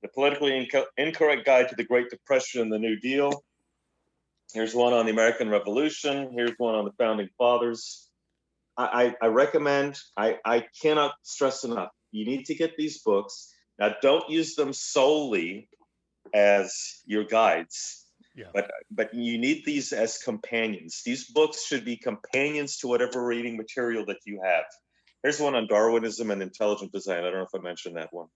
Speaker 2: The Politically Incorrect Guide to the Great Depression and the New Deal. Here's one on the American Revolution. Here's one on the Founding Fathers. I recommend, I cannot stress enough, you need to get these books. Now, don't use them solely as your guides.
Speaker 1: Yeah.
Speaker 2: But you need these as companions. These books should be companions to whatever reading material that you have. Here's one on Darwinism and intelligent design. I don't know if I mentioned that one.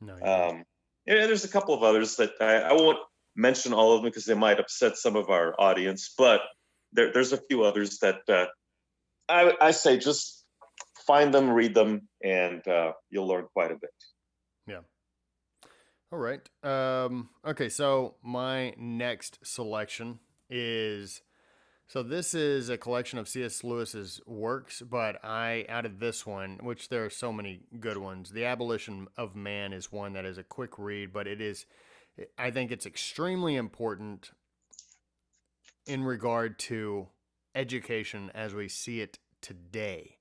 Speaker 1: No, you didn't.
Speaker 2: Yeah, there's a couple of others that I won't mention all of them because they might upset some of our audience, but there's a few others that I say just find them, read them, and you'll learn quite a bit.
Speaker 1: Yeah. All right. Okay, so my next selection is, so this is a collection of C.S. Lewis's works, but I added this one, which there are so many good ones. The Abolition of Man is one that is a quick read, but I think it's extremely important in regard to education as we see it today.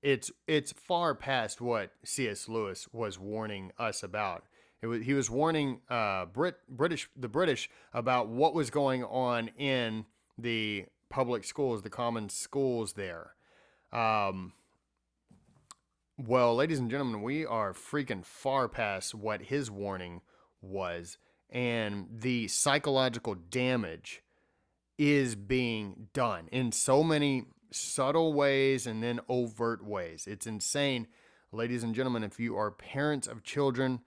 Speaker 1: It's far past what C.S. Lewis was warning us about. He was warning the British about what was going on in the public schools, the common schools there. Well, ladies and gentlemen, we are freaking far past what his warning was, and the psychological damage is being done in so many subtle ways and then overt ways. It's insane. Ladies and gentlemen, if you are parents of children,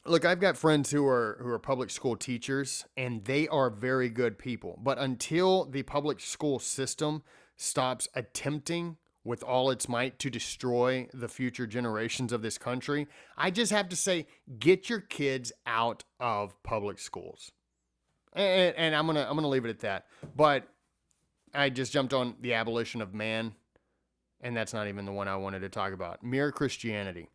Speaker 1: look, I've got friends who are public school teachers, and they are very good people. But until the public school system stops attempting with all its might to destroy the future generations of this country, I just have to say, get your kids out of public schools. And I'm gonna leave it at that. But I just jumped on the Abolition of Man, and that's not even the one I wanted to talk about. Mere Christianity.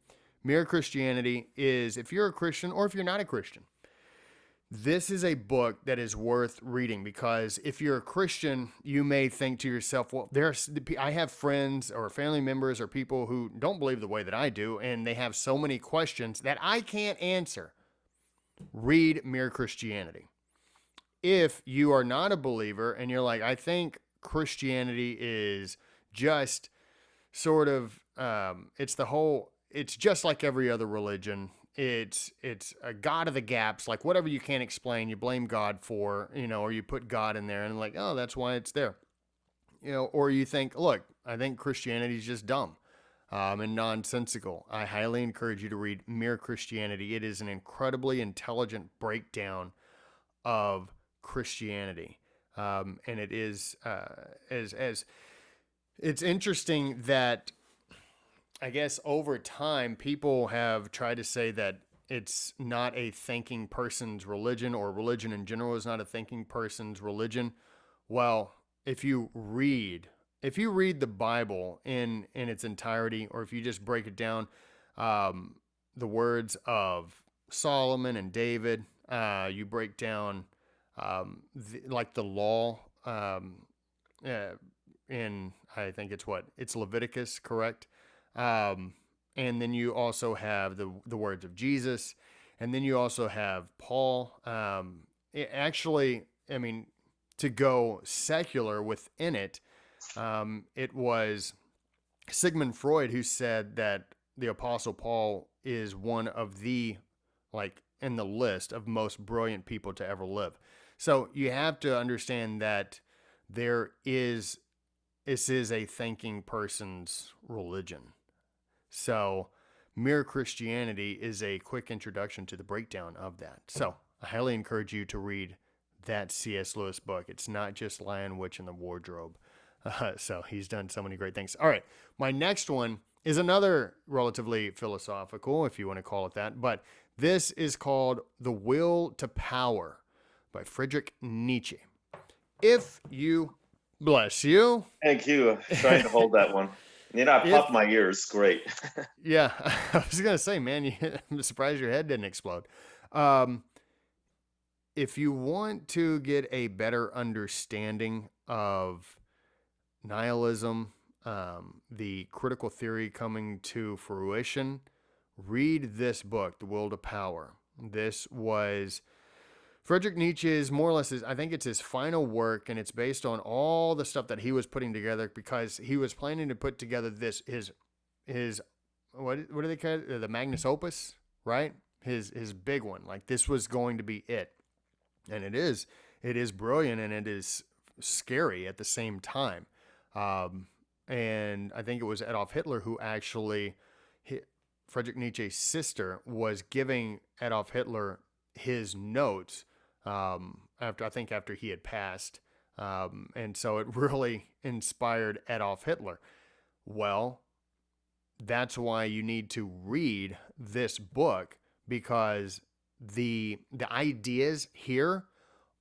Speaker 1: Mere Christianity is, if you're a Christian or if you're not a Christian, this is a book that is worth reading, because if you're a Christian, you may think to yourself, well, I have friends or family members or people who don't believe the way that I do, and they have so many questions that I can't answer. Read Mere Christianity. If you are not a believer and you're like, I think Christianity is just sort of, it's just like every other religion. It's a God of the gaps, like whatever you can't explain, you blame God for, or you put God in there and like, oh, that's why it's there. Or you think, look, I think Christianity is just dumb and nonsensical. I highly encourage you to read Mere Christianity. It is an incredibly intelligent breakdown of Christianity. And it is, as it's interesting that I guess over time, people have tried to say that it's not a thinking person's religion, or religion in general is not a thinking person's religion. Well, if you read the Bible in its entirety, or if you just break it down, the words of Solomon and David, you break down the law in, I think it's Leviticus, correct? And then you also have the words of Jesus, and then you also have Paul. To go secular within it, it was Sigmund Freud who said that the Apostle Paul is one of the, in the list of most brilliant people to ever live. So you have to understand that this is a thinking person's religion. So Mere Christianity is a quick introduction to the breakdown of that. So I highly encourage you to read that C.S. Lewis book. It's not just Lion, Witch, and the Wardrobe. So he's done so many great things. All right, my next one is another relatively philosophical, if you want to call it that, but this is called The Will to Power by Friedrich Nietzsche. If you, bless you.
Speaker 2: Thank you. Trying to hold that one. I popped my ears. Great.
Speaker 1: Yeah, I was going to say, man, I'm surprised your head didn't explode. If you want to get a better understanding of nihilism, the critical theory coming to fruition, read this book, The Will to Power. This was Friedrich Nietzsche's, more or less, I think it's his final work, and it's based on all the stuff that he was putting together, because he was planning to put together his what do they call it? The Magnus Opus, right? His big one. Like, this was going to be it. And it is brilliant, and it is scary at the same time. And I think it was Adolf Hitler who actually hit Friedrich Nietzsche's sister was giving Adolf Hitler his notes after he had passed, and so it really inspired Adolf Hitler. Well, that's why you need to read this book, because the ideas here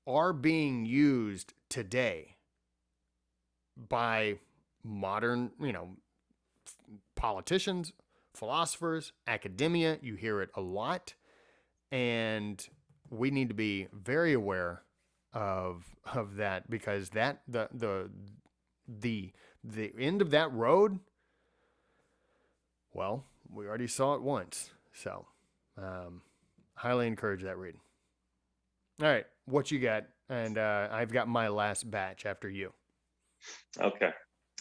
Speaker 1: are being used today by modern, politicians, philosophers, academia. You hear it a lot, and we need to be very aware of that, because that the end of that road, well, we already saw it once. So highly encourage that read. All right, what you got? And I've got my last batch after you.
Speaker 2: Okay.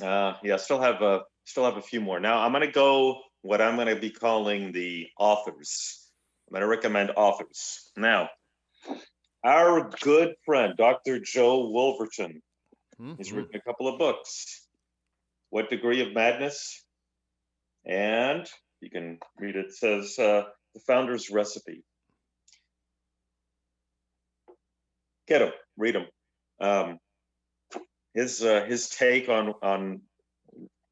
Speaker 2: Yeah, still have a few more. Now I'm going to go what I'm going to be calling the authors. I'm going to recommend authors. Now, our good friend, Dr. Joe Wolverton, he's written a couple of books. What Degree of Madness? And you can read it. It says The Founder's Recipe. Get him, read him. His take on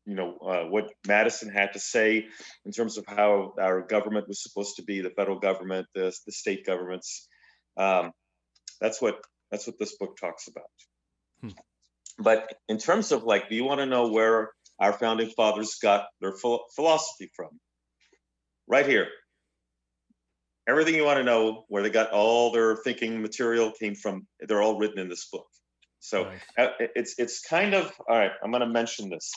Speaker 2: what Madison had to say in terms of how our government was supposed to be, the federal government, the state governments. That's what this book talks about. But in terms of do you want to know where our founding fathers got their philosophy from? Right here. Everything you want to know where they got all their thinking material came from, they're all written in this book. So nice. It's kind of, all right, I'm going to mention this.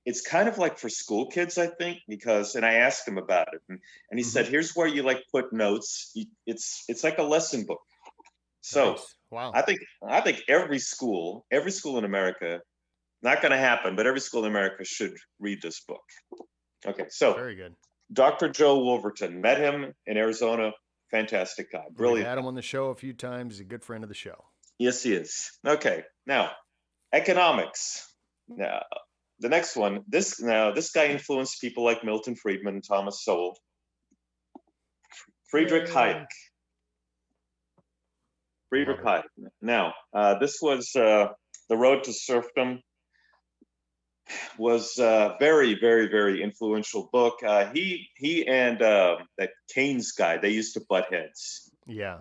Speaker 2: It's kind of like for school kids, I think, and I asked him about it, and he said, here's where you put notes. It's like a lesson book. So nice. Wow. I think every school in America, not going to happen, but every school in America should read this book. Okay, so
Speaker 1: very good.
Speaker 2: Dr. Joe Wolverton, met him in Arizona. Fantastic guy, brilliant.
Speaker 1: We had him on the show a few times. He's a good friend of the show.
Speaker 2: Yes, he is. Okay, now economics. Now the next one. This guy influenced people like Milton Friedman and Thomas Sowell. Friedrich Hayek. Friedrich Hayek. Now, this was The Road to Serfdom. Was a very, very, very influential book. He and that Keynes guy, they used to butt heads.
Speaker 1: Yeah,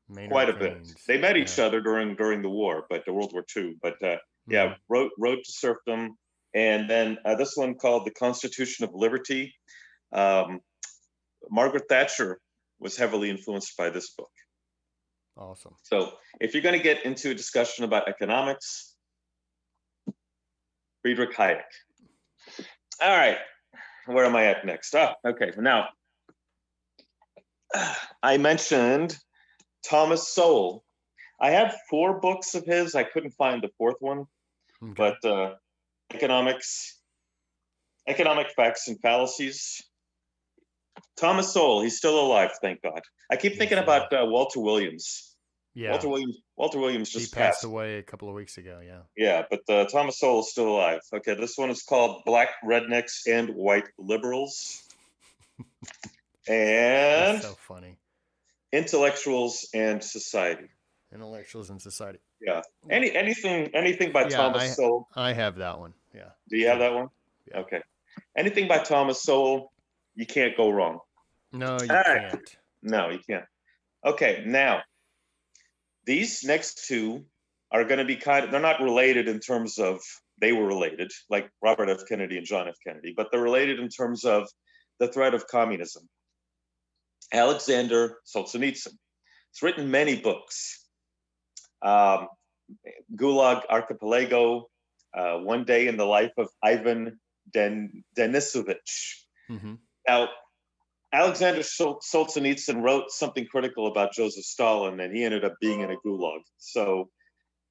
Speaker 2: Maynard quite a Keynes. Bit. They met each other during the war, but the World War II. But yeah, Road to Serfdom, and then this one called The Constitution of Liberty. Margaret Thatcher was heavily influenced by this book.
Speaker 1: Awesome. So
Speaker 2: if you're going to get into a discussion about economics, Friedrich Hayek. All right, where am I at next? Okay, now I mentioned Thomas Sowell. I have 4 books of his. I couldn't find the 4th one, but economic facts and fallacies. Thomas Sowell, he's still alive, thank God. I keep thinking about Walter Williams. Yeah, Walter Williams just
Speaker 1: passed away a couple of weeks ago. Yeah.
Speaker 2: Yeah, but Thomas Sowell is still alive. Okay, this one is called Black Rednecks and White Liberals, and
Speaker 1: that's so funny.
Speaker 2: Intellectuals and Society.
Speaker 1: Intellectuals and Society.
Speaker 2: Yeah. Anything by Thomas Sowell?
Speaker 1: I have that one. Yeah.
Speaker 2: Do you have that one? Yeah. Okay. Anything by Thomas Sowell, you can't go wrong.
Speaker 1: No, you can't.
Speaker 2: No, you can't. Okay, now. These next 2 are going to be they're not related in terms of they were related, like Robert F. Kennedy and John F. Kennedy, but they're related in terms of the threat of communism. Alexander Solzhenitsyn. He's written many books. Gulag Archipelago, One Day in the Life of Ivan Denisovich. Now, Alexander Solzhenitsyn wrote something critical about Joseph Stalin, and he ended up being in a gulag. So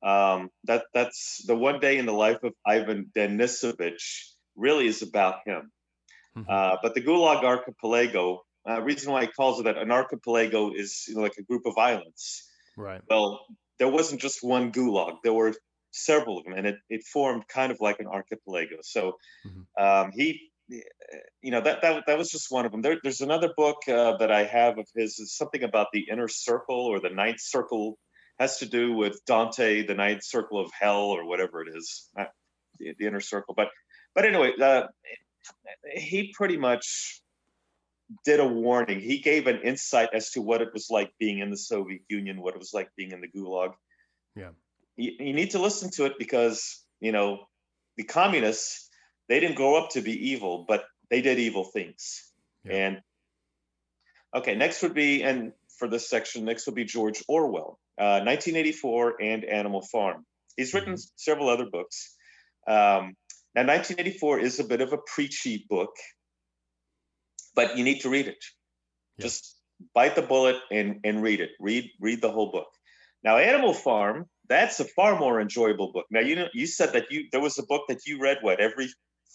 Speaker 2: that's the One Day in the Life of Ivan Denisovich really is about him. But the Gulag Archipelago, reason why he calls it that, an archipelago is like a group of islands.
Speaker 1: Right.
Speaker 2: Well, there wasn't just one gulag. There were several of them, and it formed kind of like an archipelago. So
Speaker 1: Hmm.
Speaker 2: he, that was just one of them. There's another book that I have of his, is something about the inner circle or the ninth circle, has to do with Dante, the ninth circle of hell or whatever it is, not the inner circle. But anyway, he pretty much did a warning. He gave an insight as to what it was like being in the Soviet Union, what it was like being in the Gulag.
Speaker 1: Yeah.
Speaker 2: You need to listen to it because, the communists, they didn't grow up to be evil, but they did evil things.
Speaker 1: Yeah.
Speaker 2: And okay, next would be, and for this section, next would be George Orwell, 1984 and Animal Farm. He's written several other books. Now, 1984 is a bit of a preachy book, but you need to read it.
Speaker 1: Yeah.
Speaker 2: Just bite the bullet and read it. Read the whole book. Now, Animal Farm, that's a far more enjoyable book. Now, you said that there was a book that you read, what, every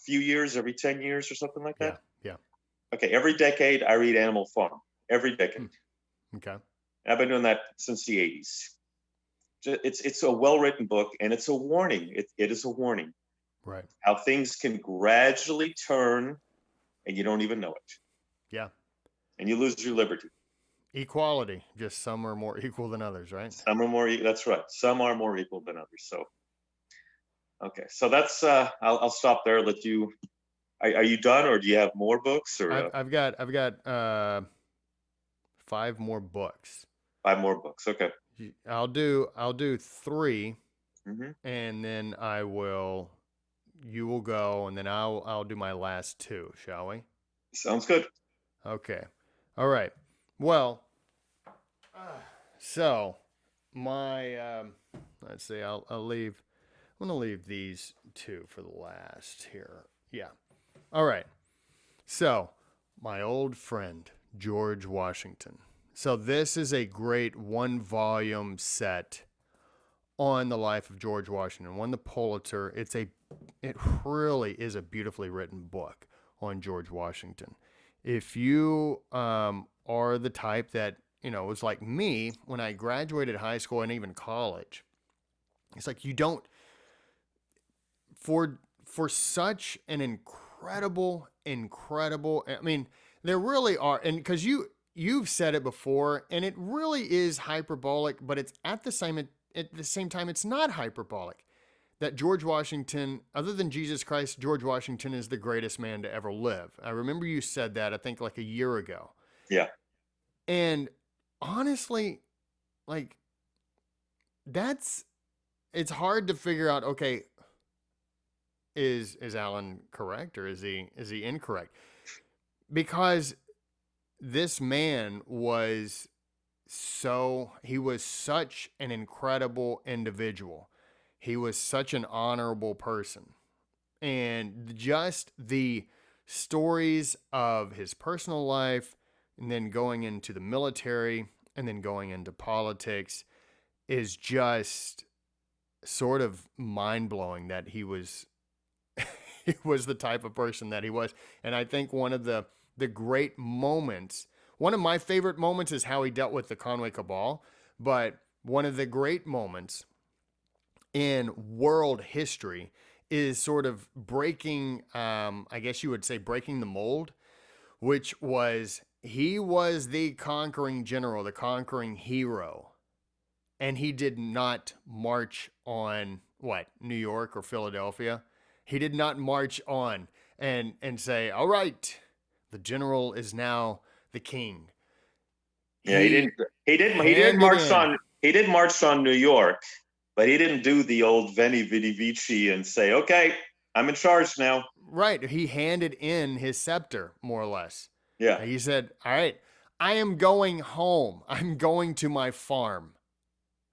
Speaker 2: few years, every 10 years or something like that?
Speaker 1: Yeah.
Speaker 2: Okay, every decade I read Animal Farm. Every decade.
Speaker 1: Okay.
Speaker 2: I've been doing that since the 80s. It's a well-written book, and it's a warning. It is a warning.
Speaker 1: Right.
Speaker 2: How things can gradually turn, and you don't even know it.
Speaker 1: Yeah.
Speaker 2: And you lose your liberty.
Speaker 1: Equality. Just some are more equal than others, right?
Speaker 2: Some are more. That's right. Some are more equal than others. So, okay. So that's. I'll stop there. Let you. Are you done, or do you have more books? Or
Speaker 1: I've got 5 more books.
Speaker 2: 5 more books. Okay.
Speaker 1: I'll do 3,
Speaker 2: Mm-hmm.
Speaker 1: and then you will go, and then I'll do my last 2. Shall we?
Speaker 2: Sounds good.
Speaker 1: Okay. All right. Well, so my let's see. I'm gonna leave these 2 for the last here. Yeah. All right. So, my old friend George Washington. So this is a great 1-volume set on the life of George Washington. Won the Pulitzer. It really is a beautifully written book on George Washington. If you are the type that, was like me when I graduated high school and even college, it's like you don't, for such an incredible, I mean, there really are, and because you've said it before, and it really is hyperbolic, but it's at the same time, it's not hyperbolic. That George Washington, other than Jesus Christ, George Washington is the greatest man to ever live. I remember you said that, I think, like a year ago.
Speaker 2: Yeah.
Speaker 1: And honestly, like, it's hard to figure out, okay, is Alan correct or is he incorrect? Because this man was such an incredible individual. He was such an honorable person. And just the stories of his personal life, and then going into the military, and then going into politics, is just sort of mind-blowing that he was the type of person that he was. And I think one of the great moments, one of my favorite moments is how he dealt with the Conway Cabal, but one of the great moments in world history is sort of breaking, I guess you would say breaking the mold, which was, he was the conquering general, the conquering hero. And he did not march on New York or Philadelphia. He did not march on and say, all right, the general is now the king.
Speaker 2: Yeah, he did march on New York, but he didn't do the old Veni Vidi Vici and say, okay, I'm in charge now.
Speaker 1: Right. He handed in his scepter, more or less.
Speaker 2: Yeah.
Speaker 1: He said, all right, I am going home. I'm going to my farm.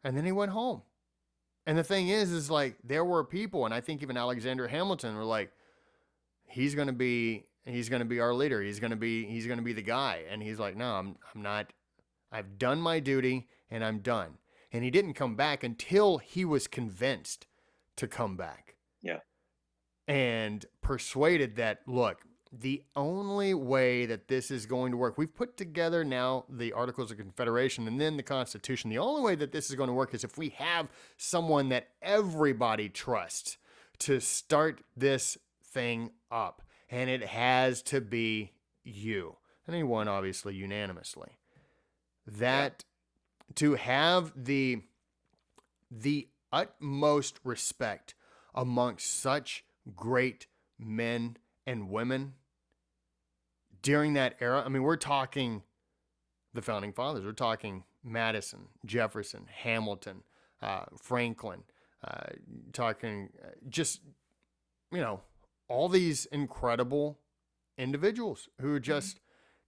Speaker 1: And then he went home. And the thing is like, there were people, and I think even Alexander Hamilton were like, he's going to be our leader. He's going to be the guy. And he's like, no, I'm not. I've done my duty and I'm done. And he didn't come back until he was convinced to come back.
Speaker 2: Yeah.
Speaker 1: And persuaded that, look, the only way that this is going to work, we've put together now the Articles of Confederation and then the Constitution. The only way that this is going to work is if we have someone that everybody trusts to start this thing up. And it has to be you. And he won, obviously, unanimously. That to have the utmost respect amongst such great men and women during that era. I mean, we're talking the founding fathers. We're talking Madison, Jefferson, Hamilton, Franklin, talking just, all these incredible individuals who are just,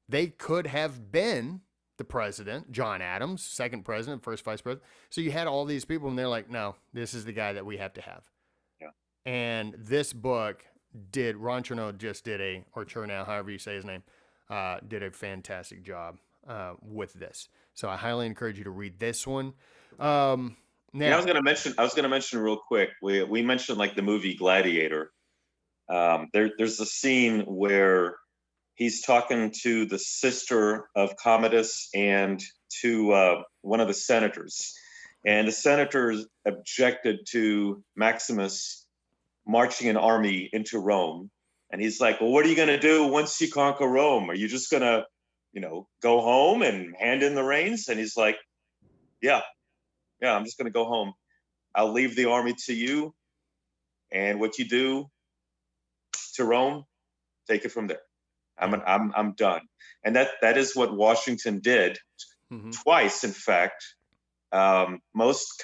Speaker 1: they could have been the president, John Adams, second president, first vice president. So you had all these people and they're like, no, this is the guy that we have to have.
Speaker 2: Yeah.
Speaker 1: And this book Ron Chernow just did or Chernow, however you say his name, did a fantastic job with this. So I highly encourage you to read this one. Now,
Speaker 2: I was going to mention real quick. We mentioned like the movie Gladiator. There's a scene where he's talking to the sister of Commodus and to one of the senators, and the senators objected to Maximus marching an army into Rome. And he's like, well, what are you going to do once you conquer Rome? Are you just going to, go home and hand in the reins? And he's like, yeah, I'm just going to go home. I'll leave the army to you. And what you do to Rome, take it from there. I'm done. And that is what Washington did twice. In fact, most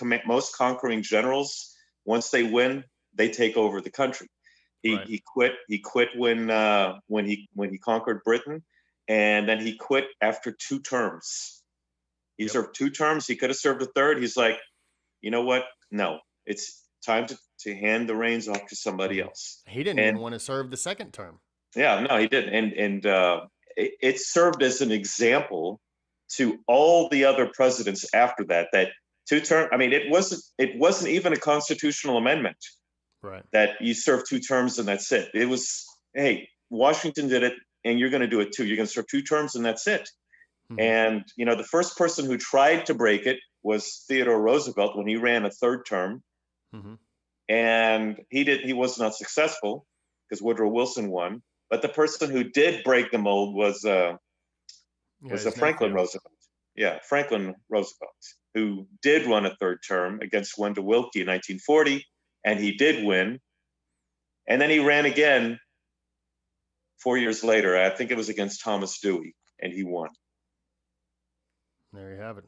Speaker 2: conquering generals, once they win, they take over the country. He quit when he conquered Britain, and then he quit after 2 terms. He served 2 terms. He could have served a third. He's like, you know what? No, it's time to hand the reins off to somebody else.
Speaker 1: He didn't even want to serve the second term.
Speaker 2: Yeah, no, he didn't. And it served as an example to all the other presidents after that 2 term. I mean, it wasn't even a constitutional amendment.
Speaker 1: Right. That
Speaker 2: you serve 2 terms and that's it. It was, hey, Washington did it and you're going to do it too. You're going to serve 2 terms and that's it. And, the first person who tried to break it was Theodore Roosevelt when he ran a 3rd term. And he was not successful because Woodrow Wilson won. But the person who did break the mold was Franklin Roosevelt. Yeah, Franklin Roosevelt, who did run a 3rd term against Wendell Willkie in 1940. And he did win. And then he ran again 4 years later. I think it was against Thomas Dewey, and he won.
Speaker 1: There you have it.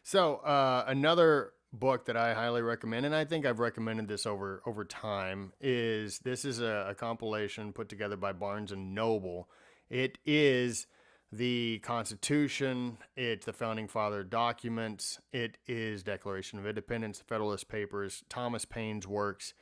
Speaker 1: So another book that I highly recommend, and I think I've recommended this over time, is a compilation put together by Barnes & Noble. It is the Constitution, it's the Founding Father documents, it is Declaration of Independence, the Federalist Papers, Thomas Paine's works.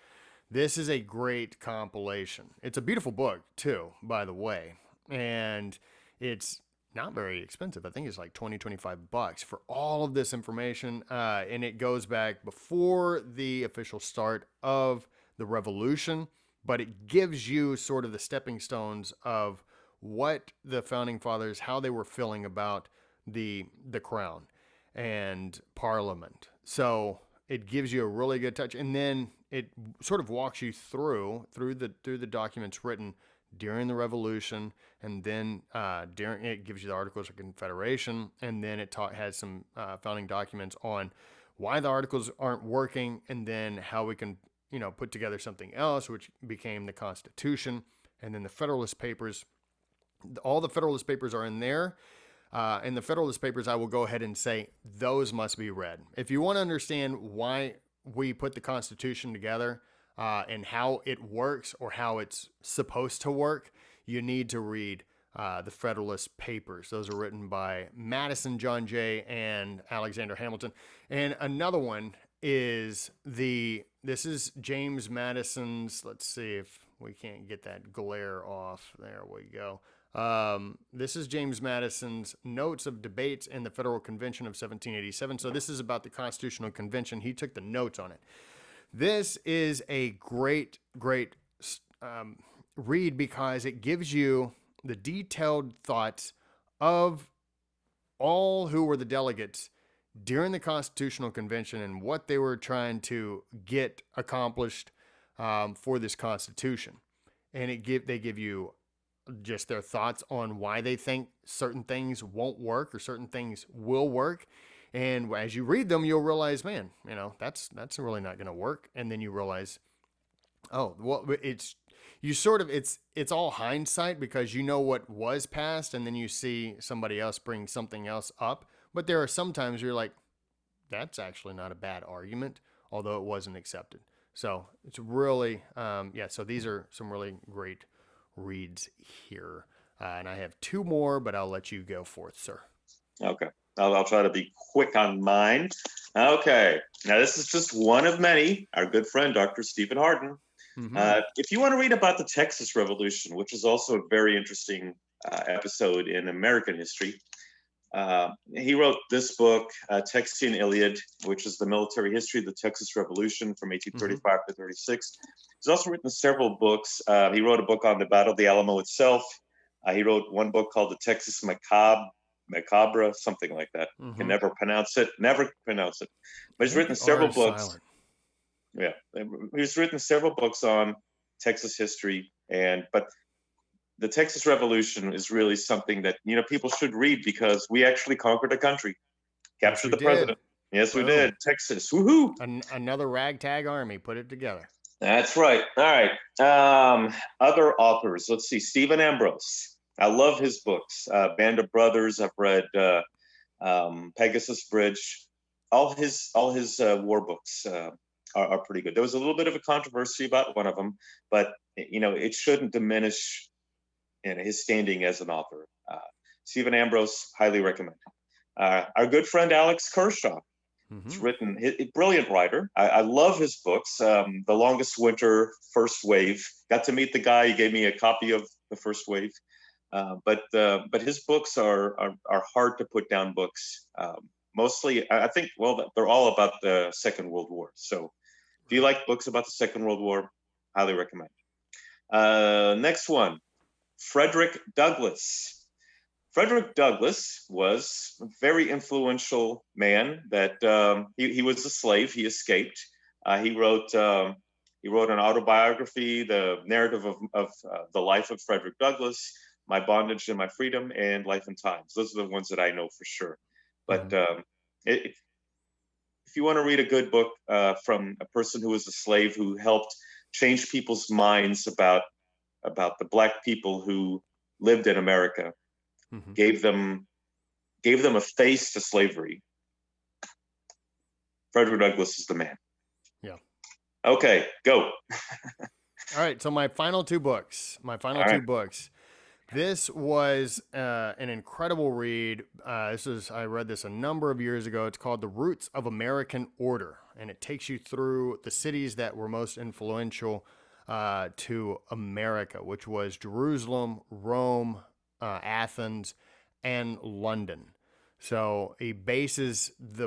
Speaker 1: This is a great compilation. It's a beautiful book, too, by the way. And it's not very expensive. I think it's like $20-25 for all of this information. And it goes back before the official start of the revolution, but it gives you sort of the stepping stones of what the founding fathers, how they were feeling about the crown and parliament. So it gives you a really good touch. And then it sort of walks you through the documents written during the revolution. And then it gives you the Articles of Confederation. And then it has some founding documents on why the articles aren't working. And then how we can, put together something else, which became the Constitution. And then the Federalist Papers. All the Federalist Papers are in there. And the Federalist Papers, I will go ahead and say, those must be read. If you want to understand why we put the Constitution together and how it works or how it's supposed to work, you need to read the Federalist Papers. Those are written by Madison, John Jay, and Alexander Hamilton. And another one is this is James Madison's, let's see if we can't get that glare off. There we go. This is James Madison's Notes of Debates in the Federal Convention of 1787. So this is about the Constitutional Convention. He took the notes on it. This is a great read because it gives you the detailed thoughts of all who were the delegates during the Constitutional Convention and what they were trying to get accomplished for this Constitution. And they give you just their thoughts on why they think certain things won't work or certain things will work. And as you read them, you'll realize, man, that's really not going to work. And then you realize, oh, well, it's all hindsight because you know what was passed, and then you see somebody else bring something else up. But there are some times you're like, that's actually not a bad argument, although it wasn't accepted. So it's really, so these are some really great reads here. And I have two more, but I'll let you go forth, sir.
Speaker 2: Okay. I'll try to be quick on mine. Okay. Now, this is just one of many. Our good friend, Dr. Stephen Hardin. Mm-hmm. If you want to read about the Texas Revolution, which is also a very interesting episode in American history, he wrote this book, Texian Iliad, which is the military history of the Texas Revolution from 1835 to 36. He's also written several books. He wrote a book on the Battle of the Alamo itself. He wrote one book called The Texas Macabre, something like that. Mm-hmm. Can never pronounce it. But he's written several books. Silent. Yeah, he's written several books on Texas history, but the Texas Revolution is really something that people should read because we actually conquered a country, captured the president. Yes, we did. Texas, woohoo!
Speaker 1: Another ragtag army put it together.
Speaker 2: That's right. All right. Other authors. Let's see. Stephen Ambrose. I love his books. Band of Brothers. I've read Pegasus Bridge. All his war books are pretty good. There was a little bit of a controversy about one of them, but it shouldn't diminish his standing as an author. Stephen Ambrose, highly recommend. Our good friend Alex Kershaw. Mm-hmm. He's written, brilliant writer. I love his books. The Longest Winter, First Wave. Got to meet the guy. He gave me a copy of the First Wave. But his books are hard to put down books. Mostly, I think, they're all about the Second World War. So if you like books about the Second World War, highly recommend. Next one, Frederick Douglass. Frederick Douglass was a very influential man that he was a slave. He escaped. He wrote an autobiography, the narrative of the life of Frederick Douglass, My Bondage and My Freedom, and Life and Times. Those are the ones that I know for sure. But if you want to read a good book from a person who was a slave who helped change people's minds about the Black people who lived in America, gave them a face to slavery, Frederick Douglass is the man.
Speaker 1: Yeah.
Speaker 2: Okay, go.
Speaker 1: All right, so my final two books. This was an incredible read. I read this a number of years ago. It's called The Roots of American Order, and it takes you through the cities that were most influential to America, which was Jerusalem, Rome, Athens, and London. So the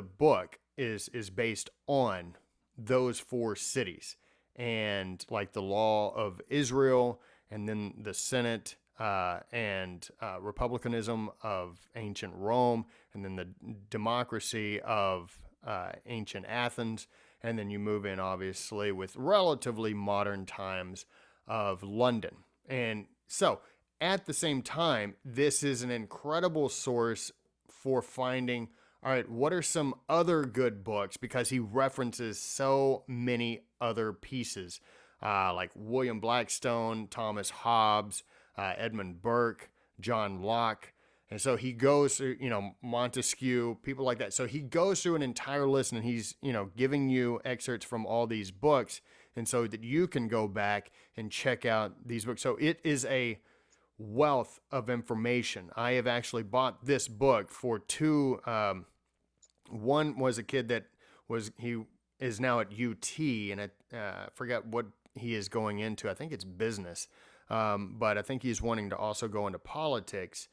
Speaker 1: book is based on those four cities, and like the law of Israel, and then the Senate, and republicanism of ancient Rome, and then the democracy of ancient Athens, and then you move in obviously with relatively modern times of London. And so at the same time, this is an incredible source for finding, all right, what are some other good books? Because he references so many other pieces, like William Blackstone, Thomas Hobbes, Edmund Burke, John Locke. And so he goes through, Montesquieu, people like that. So he goes through an entire list, and he's, giving you excerpts from all these books, and so that you can go back and check out these books. So it is a wealth of information. I have actually bought this book for two. One was a kid that he is now at UT, and I forget what he is going into. I think it's business, but I think he's wanting to also go into politics.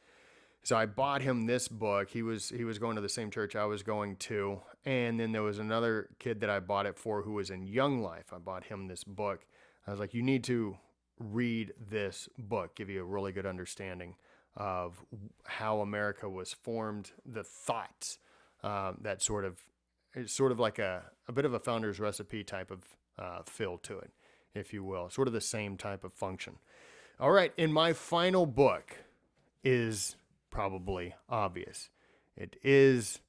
Speaker 1: So I bought him this book. He was going to the same church I was going to, and then there was another kid that I bought it for who was in Young Life. I bought him this book. I was like, you need to read this book, give you a really good understanding of how America was formed, the thoughts that it's sort of like a bit of a founder's recipe type of feel to it, if you will, sort of the same type of function. All right, and my final book is probably obvious. It is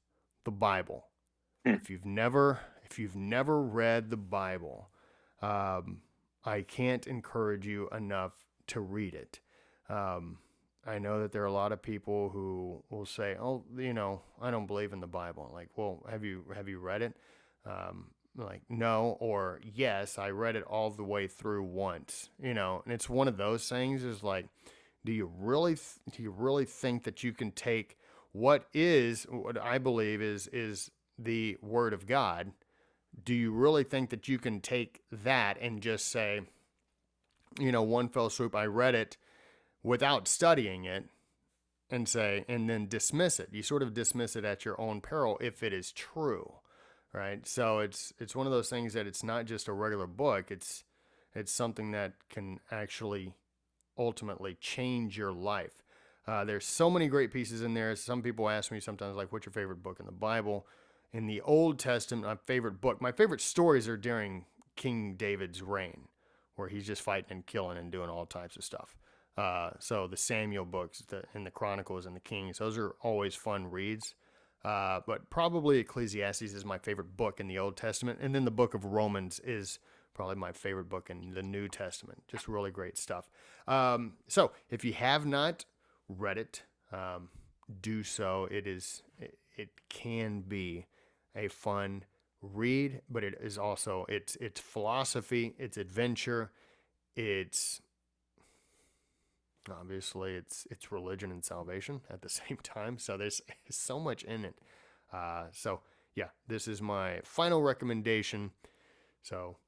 Speaker 1: the Bible. If you've never read the Bible, I can't encourage you enough to read it. I know that there are a lot of people who will say, "Oh, I don't believe in the Bible." Like, well, have you read it? Like, no, or yes, I read it all the way through once. And it's one of those things. Is like, do you really think that you can take what I believe is the Word of God? Do you really think that you can take that and just say, one fell swoop, I read it without studying it, and then dismiss it? You sort of dismiss it at your own peril if it is true, right? So it's one of those things that it's not just a regular book. It's something that can actually ultimately change your life. There's so many great pieces in there. Some people ask me sometimes, like, what's your favorite book in the Bible? In the Old Testament, my favorite stories are during King David's reign, where he's just fighting and killing and doing all types of stuff. So the Samuel books and the Chronicles and the Kings, those are always fun reads. But probably Ecclesiastes is my favorite book in the Old Testament. And then the book of Romans is probably my favorite book in the New Testament. Just really great stuff. So if you have not read it, do so. It can be a fun read, but it is also it's philosophy, it's adventure, it's obviously it's religion and salvation at the same time. So there's so much in it. So yeah, this is my final recommendation. So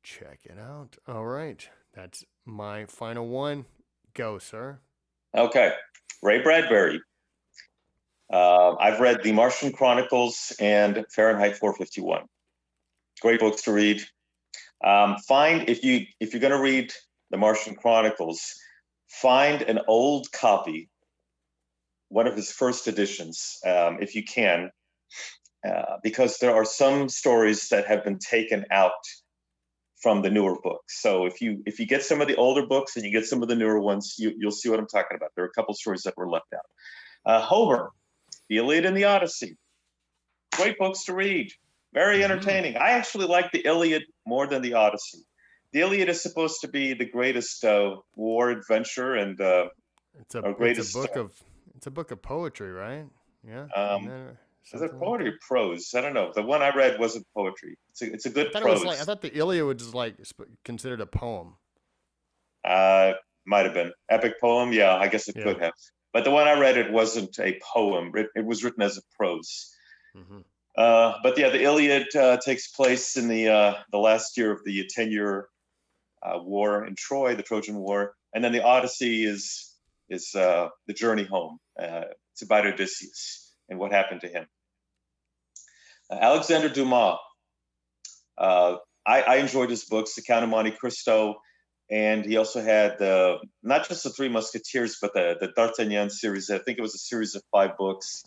Speaker 1: check it out. All right, that's my final one. Go, sir.
Speaker 2: Okay, Ray Bradbury. I've read The Martian Chronicles and Fahrenheit 451. Great books to read. Find if you're going to read The Martian Chronicles, find an old copy, one of his first editions, if you can, because there are some stories that have been taken out from the newer books. So if you get some of the older books and you get some of the newer ones, you'll see what I'm talking about. There are a couple stories that were left out. Homer, the Iliad and the Odyssey, great books to read, very entertaining. I actually like the Iliad more than the Odyssey. The Iliad is supposed to be the greatest war adventure and
Speaker 1: it's a book of poetry, right? Yeah.
Speaker 2: Is it poetry or prose? I don't know. The one I read wasn't poetry. It's a good prose.
Speaker 1: I thought the Iliad was considered a poem.
Speaker 2: Might have been epic poem. Yeah, I guess it could have. But the one I read, it wasn't a poem. It was written as a prose. Mm-hmm. But yeah, the Iliad takes place in the last year of the 10-year war in Troy, the Trojan War, and then the Odyssey is the journey home. It's about Odysseus and what happened to him. Alexander Dumas. I enjoyed his books, The Count of Monte Cristo, and he also had not just the Three Musketeers, but the D'Artagnan series. I think it was a series of 5 books.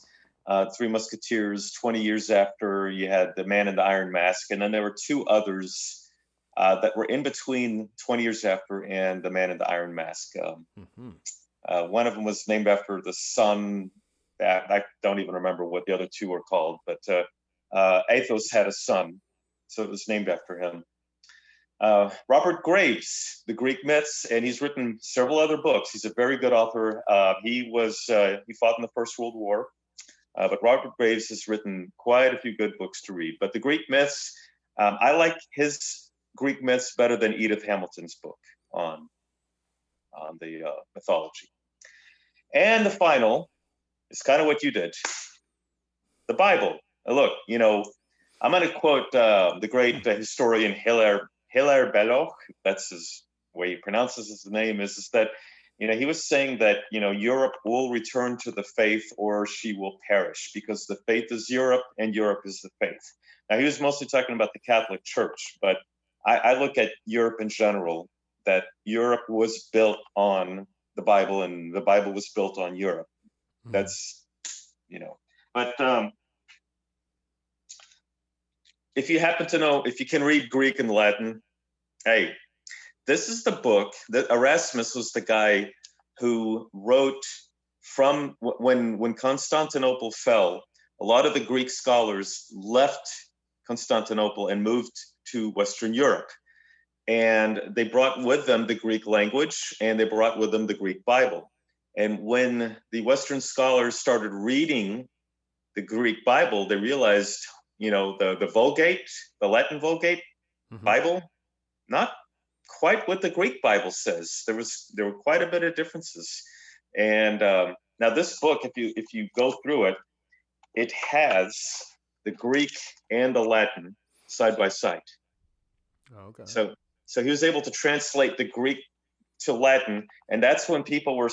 Speaker 2: Three Musketeers, 20 years after, you had The Man in the Iron Mask, and then there were 2 others that were in between 20 years after and The Man in the Iron Mask. One of them was named after the sun. I don't even remember what the other 2 were called, but Athos had a son, so it was named after him. Robert Graves, The Greek Myths, and he's written several other books. He's a very good author. He fought in the First World War, but Robert Graves has written quite a few good books to read. But The Greek Myths, I like his Greek Myths better than Edith Hamilton's book on the mythology. And the final is kind of what you did, the Bible. Look, I'm going to quote the great historian Hilaire Belloc. That's his way he pronounces his name. Is that he was saying that Europe will return to the faith or she will perish, because the faith is Europe and Europe is the faith. Now he was mostly talking about the Catholic Church, but I look at Europe in general. that Europe was built on the Bible and the Bible was built on Europe. That's, but if you happen to know, if you can read Greek and Latin, hey, this is the book that Erasmus was the guy who wrote from when Constantinople fell. A lot of the Greek scholars left Constantinople and moved to Western Europe. And they brought with them the Greek language and they brought with them the Greek Bible. And when the Western scholars started reading the Greek Bible, they realized, the Vulgate, the Latin Vulgate Bible, not quite what the Greek Bible says. There were quite a bit of differences. And now this book, if you go through it, it has the Greek and the Latin side by side.
Speaker 1: Oh, okay.
Speaker 2: So he was able to translate the Greek to Latin, and that's when people were,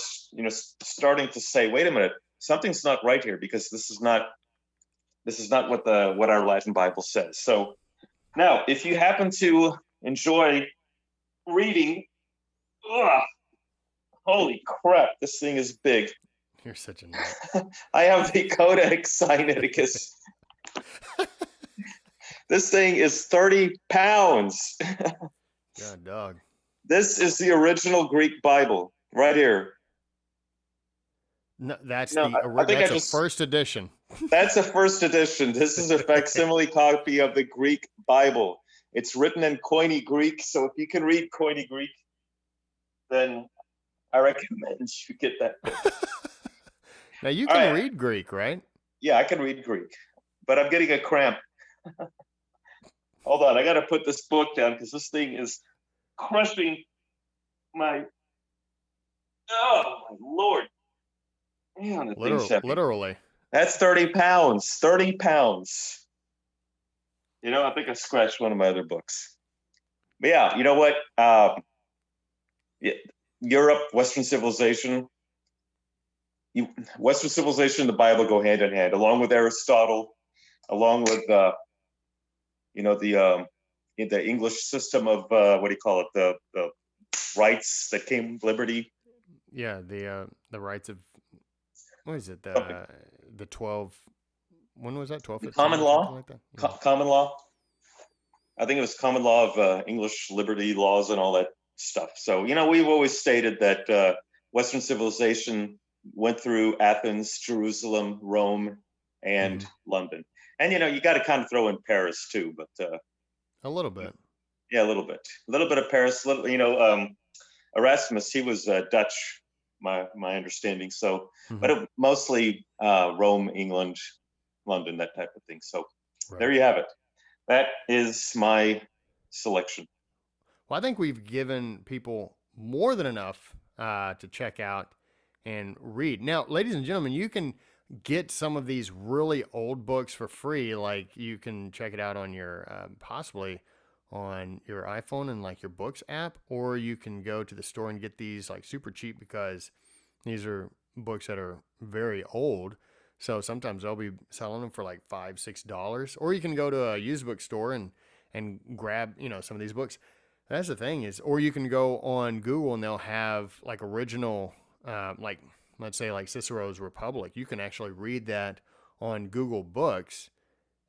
Speaker 2: starting to say, "Wait a minute, something's not right here," because this is not what our Latin Bible says. So now, if you happen to enjoy reading, holy crap, this thing is big.
Speaker 1: You're such a nut.
Speaker 2: I have the Codex Sinaiticus. This thing is 30 pounds.
Speaker 1: God, dog.
Speaker 2: This is the original Greek Bible right here.
Speaker 1: No, that's a first edition.
Speaker 2: That's a first edition. This is a facsimile copy of the Greek Bible. It's written in Koine Greek, so if you can read Koine Greek, then I recommend you get that book.
Speaker 1: Now you can read Greek, right?
Speaker 2: Yeah, I can read Greek, but I'm getting a cramp. Hold on, I got to put this book down because this thing is crushing my. Oh my Lord! Man,
Speaker 1: literally.
Speaker 2: That's 30 pounds. 30 pounds. I think I scratched one of my other books. But yeah, you know what? Europe, Western civilization. Western civilization and the Bible go hand in hand, along with Aristotle, along with the English system of the rights that came liberty.
Speaker 1: Yeah, the rights of what is it? The 12. When was that? 12.
Speaker 2: Common law.
Speaker 1: Like that? Yeah.
Speaker 2: Common law. I think it was common law of English liberty laws and all that stuff. So we've always stated that Western civilization went through Athens, Jerusalem, Rome, and London. And you got to kind of throw in Paris too, but
Speaker 1: a little bit.
Speaker 2: Yeah, a little bit of Paris. Erasmus, he was Dutch, my understanding. So, but mostly Rome, England, London, that type of thing. So There you have it. That is my selection.
Speaker 1: Well, I think we've given people more than enough to check out and read. Now, ladies and gentlemen, you can get some of these really old books for free. Like you can check it out on your possibly on your iPhone and like your books app, or you can go to the store and get these like super cheap because these are books that are very old. So sometimes they'll be selling them for like $5-6, or you can go to a used book store and grab some of these books. That's the thing is, or you can go on Google and they'll have like original like let's say like Cicero's Republic. You can actually read that on Google Books,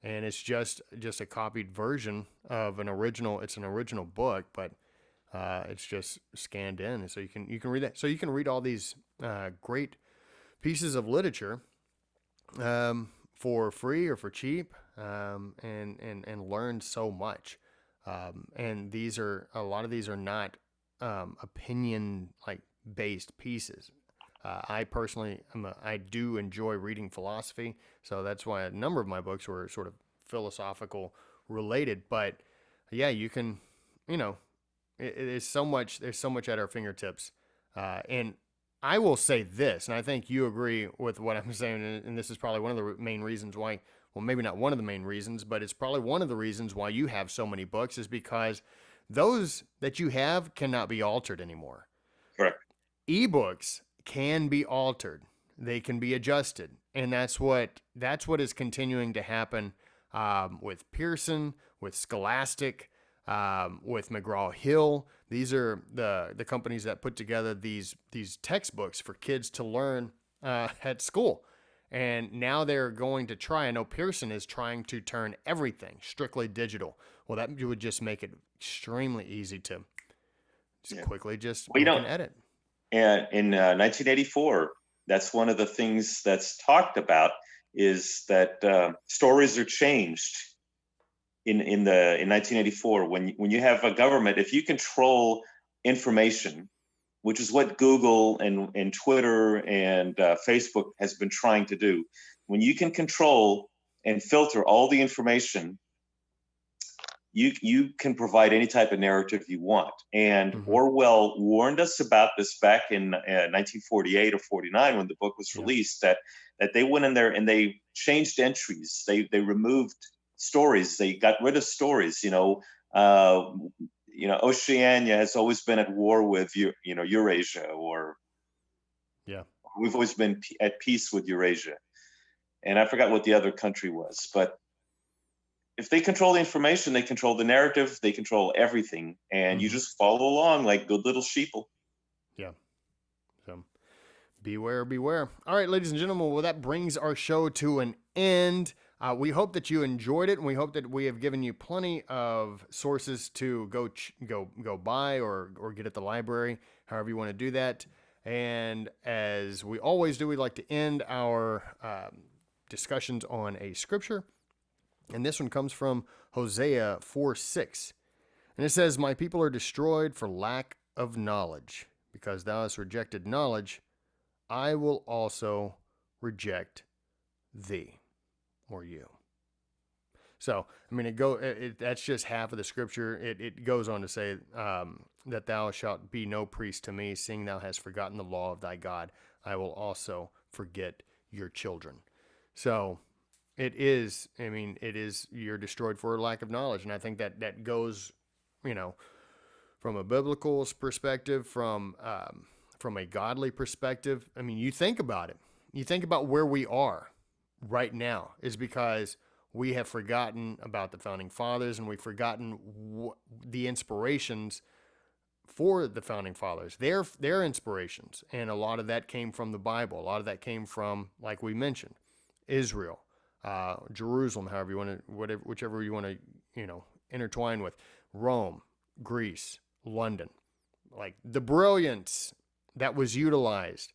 Speaker 1: and it's just a copied version of an original. It's an original book, but it's just scanned in, and so you can read that. So you can read all these great pieces of literature for free or for cheap, and learn so much. And a lot of these are not opinion like based pieces. I personally I do enjoy reading philosophy, so that's why a number of my books were sort of philosophical related. But yeah, you can, there's so much at our fingertips, and I will say this, and I think you agree with what I'm saying, and this is probably one of the main reasons why, well, maybe not one of the main reasons, but it's probably one of the reasons why you have so many books is because those that you have cannot be altered anymore.
Speaker 2: Correct.
Speaker 1: Ebooks can be altered. They can be adjusted. And that's what is continuing to happen with Pearson, with Scholastic, with McGraw-Hill. These are the companies that put together these textbooks for kids to learn at school. And now they're going to try, I know Pearson is trying to turn everything strictly digital. Well, that would just make it extremely easy to quickly just
Speaker 2: well,
Speaker 1: make an edit.
Speaker 2: And in 1984, that's one of the things that's talked about, is that stories are changed in 1984 when you have a government. If you control information, which is what Google and Twitter and Facebook has been trying to do, when you can control and filter all the information, you can provide any type of narrative you want. And Orwell warned us about this back in 1948 or 49 when the book was released, that they went in there and they changed entries. They removed stories. They got rid of stories. Oceania has always been at war with Eurasia, or we've always been at peace with Eurasia. And I forgot what the other country was, but if they control the information, they control the narrative, they control everything, and you just follow along like good little sheeple.
Speaker 1: Yeah. So beware, beware. All right, ladies and gentlemen, well, that brings our show to an end. We hope that you enjoyed it, and we hope that we have given you plenty of sources to go buy or get at the library, however you want to do that. And as we always do, we like to end our discussions on a scripture. And this one comes from Hosea 4:6. And it says, "My people are destroyed for lack of knowledge. Because thou hast rejected knowledge, I will also reject thee," or you. So, I mean, that's just half of the scripture. It goes on to say that thou shalt be no priest to me, seeing thou hast forgotten the law of thy God. I will also forget your children. So it is, you're destroyed for a lack of knowledge. And I think that goes, from a biblical perspective, from a godly perspective. I mean, you think about it. You think about where we are right now is because we have forgotten about the founding fathers, and we've forgotten the inspirations for the founding fathers, their inspirations. And a lot of that came from the Bible. A lot of that came from, like we mentioned, Israel, Jerusalem, however you want to, whichever you want to, intertwine with, Rome, Greece, London, like the brilliance that was utilized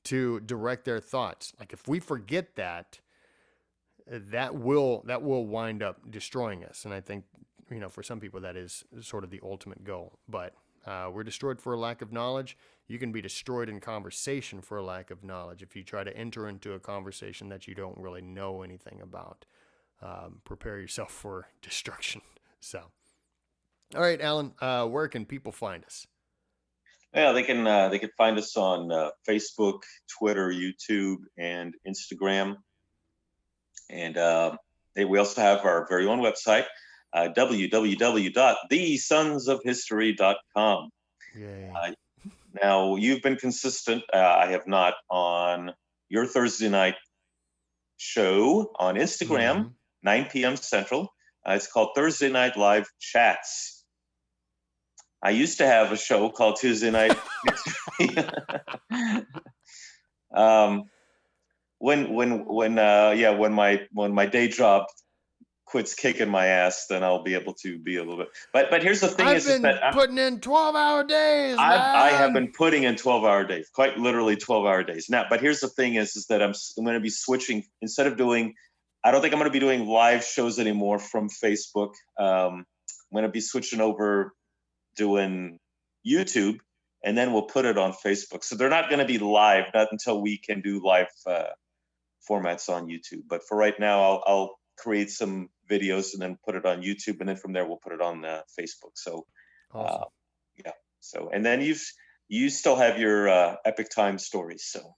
Speaker 1: to direct their thoughts. Like if we forget that will wind up destroying us. And I think, for some people that is sort of the ultimate goal. But we're destroyed for a lack of knowledge. You can be destroyed in conversation for a lack of knowledge. If you try to enter into a conversation that you don't really know anything about, prepare yourself for destruction. So, all right, Alan, where can people find us?
Speaker 2: Yeah, they can find us on Facebook, Twitter, YouTube, and Instagram. And we also have our very own website, www.thesonsofhistory.com. Now, you've been consistent. I have not, on your Thursday night show on Instagram, 9 p.m. Central. It's called Thursday Night Live Chats. I used to have a show called Tuesday Night. When my day job quits kicking my ass, then I'll be able to be a little bit. But here's the thing:
Speaker 1: I've been putting in 12-hour days.
Speaker 2: I have been putting in 12-hour days, quite literally 12-hour days. Now, but here's the thing: is that I'm going to be switching. Instead of doing, I don't think I'm going to be doing live shows anymore from Facebook. I'm going to be switching over, doing YouTube, and then we'll put it on Facebook. So they're not going to be live, not until we can do live formats on YouTube. But for right now, I'll create some videos and then put it on YouTube, and then from there we'll put it on Facebook. So,
Speaker 1: awesome.
Speaker 2: Yeah. So, and then you still have your epic time stories. So,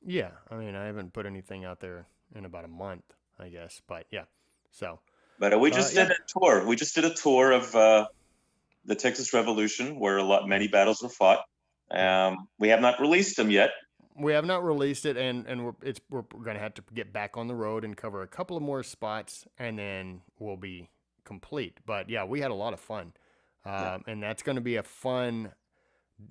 Speaker 1: yeah, I mean, I haven't put anything out there in about a month, I guess. But yeah, so.
Speaker 2: But we just did a tour. We just did a tour of the Texas Revolution, where many battles were fought. We have not released them yet.
Speaker 1: We have not released it, and we're going to have to get back on the road and cover a couple of more spots, and then we'll be complete. But yeah, we had a lot of fun.
Speaker 2: Yeah.
Speaker 1: And that's going to be a fun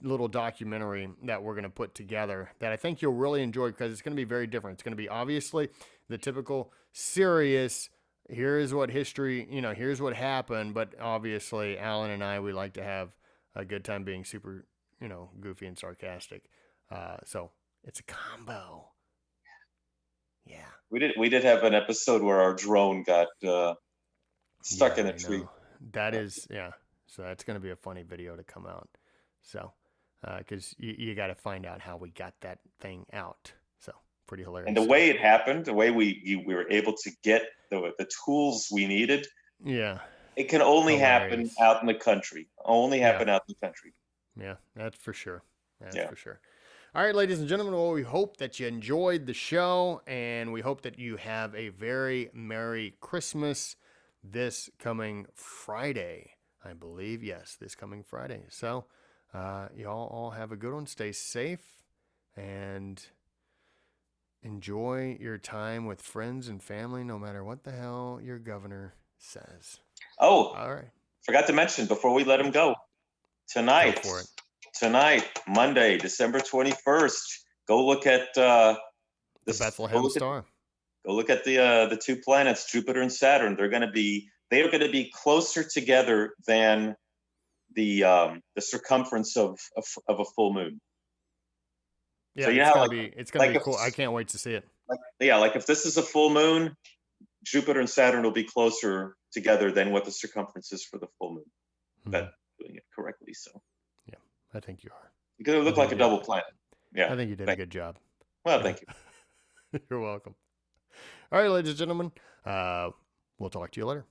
Speaker 1: little documentary that we're going to put together that I think you'll really enjoy, because it's going to be very different. It's going to be obviously the typical serious, here is what history, here's what happened. But obviously, Alan and I, we like to have a good time being super, goofy and sarcastic. So it's a combo. Yeah.
Speaker 2: We did have an episode where our drone got stuck in a tree.
Speaker 1: That is, yeah. So that's going to be a funny video to come out. So, because you got to find out how we got that thing out. So pretty hilarious.
Speaker 2: And the way it happened, the way we were able to get the tools we needed.
Speaker 1: Yeah.
Speaker 2: It can only happen out in the country. Only happen out in the country.
Speaker 1: Yeah, that's for sure. That's for sure. All right, ladies and gentlemen, well, we hope that you enjoyed the show, and we hope that you have a very Merry Christmas this coming Friday. I believe, yes, this coming Friday. So, y'all all have a good one. Stay safe and enjoy your time with friends and family, no matter what the hell your governor says.
Speaker 2: Oh,
Speaker 1: all right.
Speaker 2: Forgot to mention before we let him go. Tonight, Monday, December 21st, go look at the
Speaker 1: Bethlehem Star.
Speaker 2: Go look at the two planets, Jupiter and Saturn. They are going to be closer together than the circumference of a full moon.
Speaker 1: Yeah,
Speaker 2: so
Speaker 1: it's gonna be cool. I can't wait to see it.
Speaker 2: Like if this is a full moon, Jupiter and Saturn will be closer together than what the circumference is for the full moon. That's doing it correctly. So
Speaker 1: yeah, I think you are.
Speaker 2: You're gonna look like a double planet. Yeah,
Speaker 1: I think you did a good job.
Speaker 2: Well, thank you.
Speaker 1: You're welcome. All right, ladies and gentlemen, we'll talk to you later.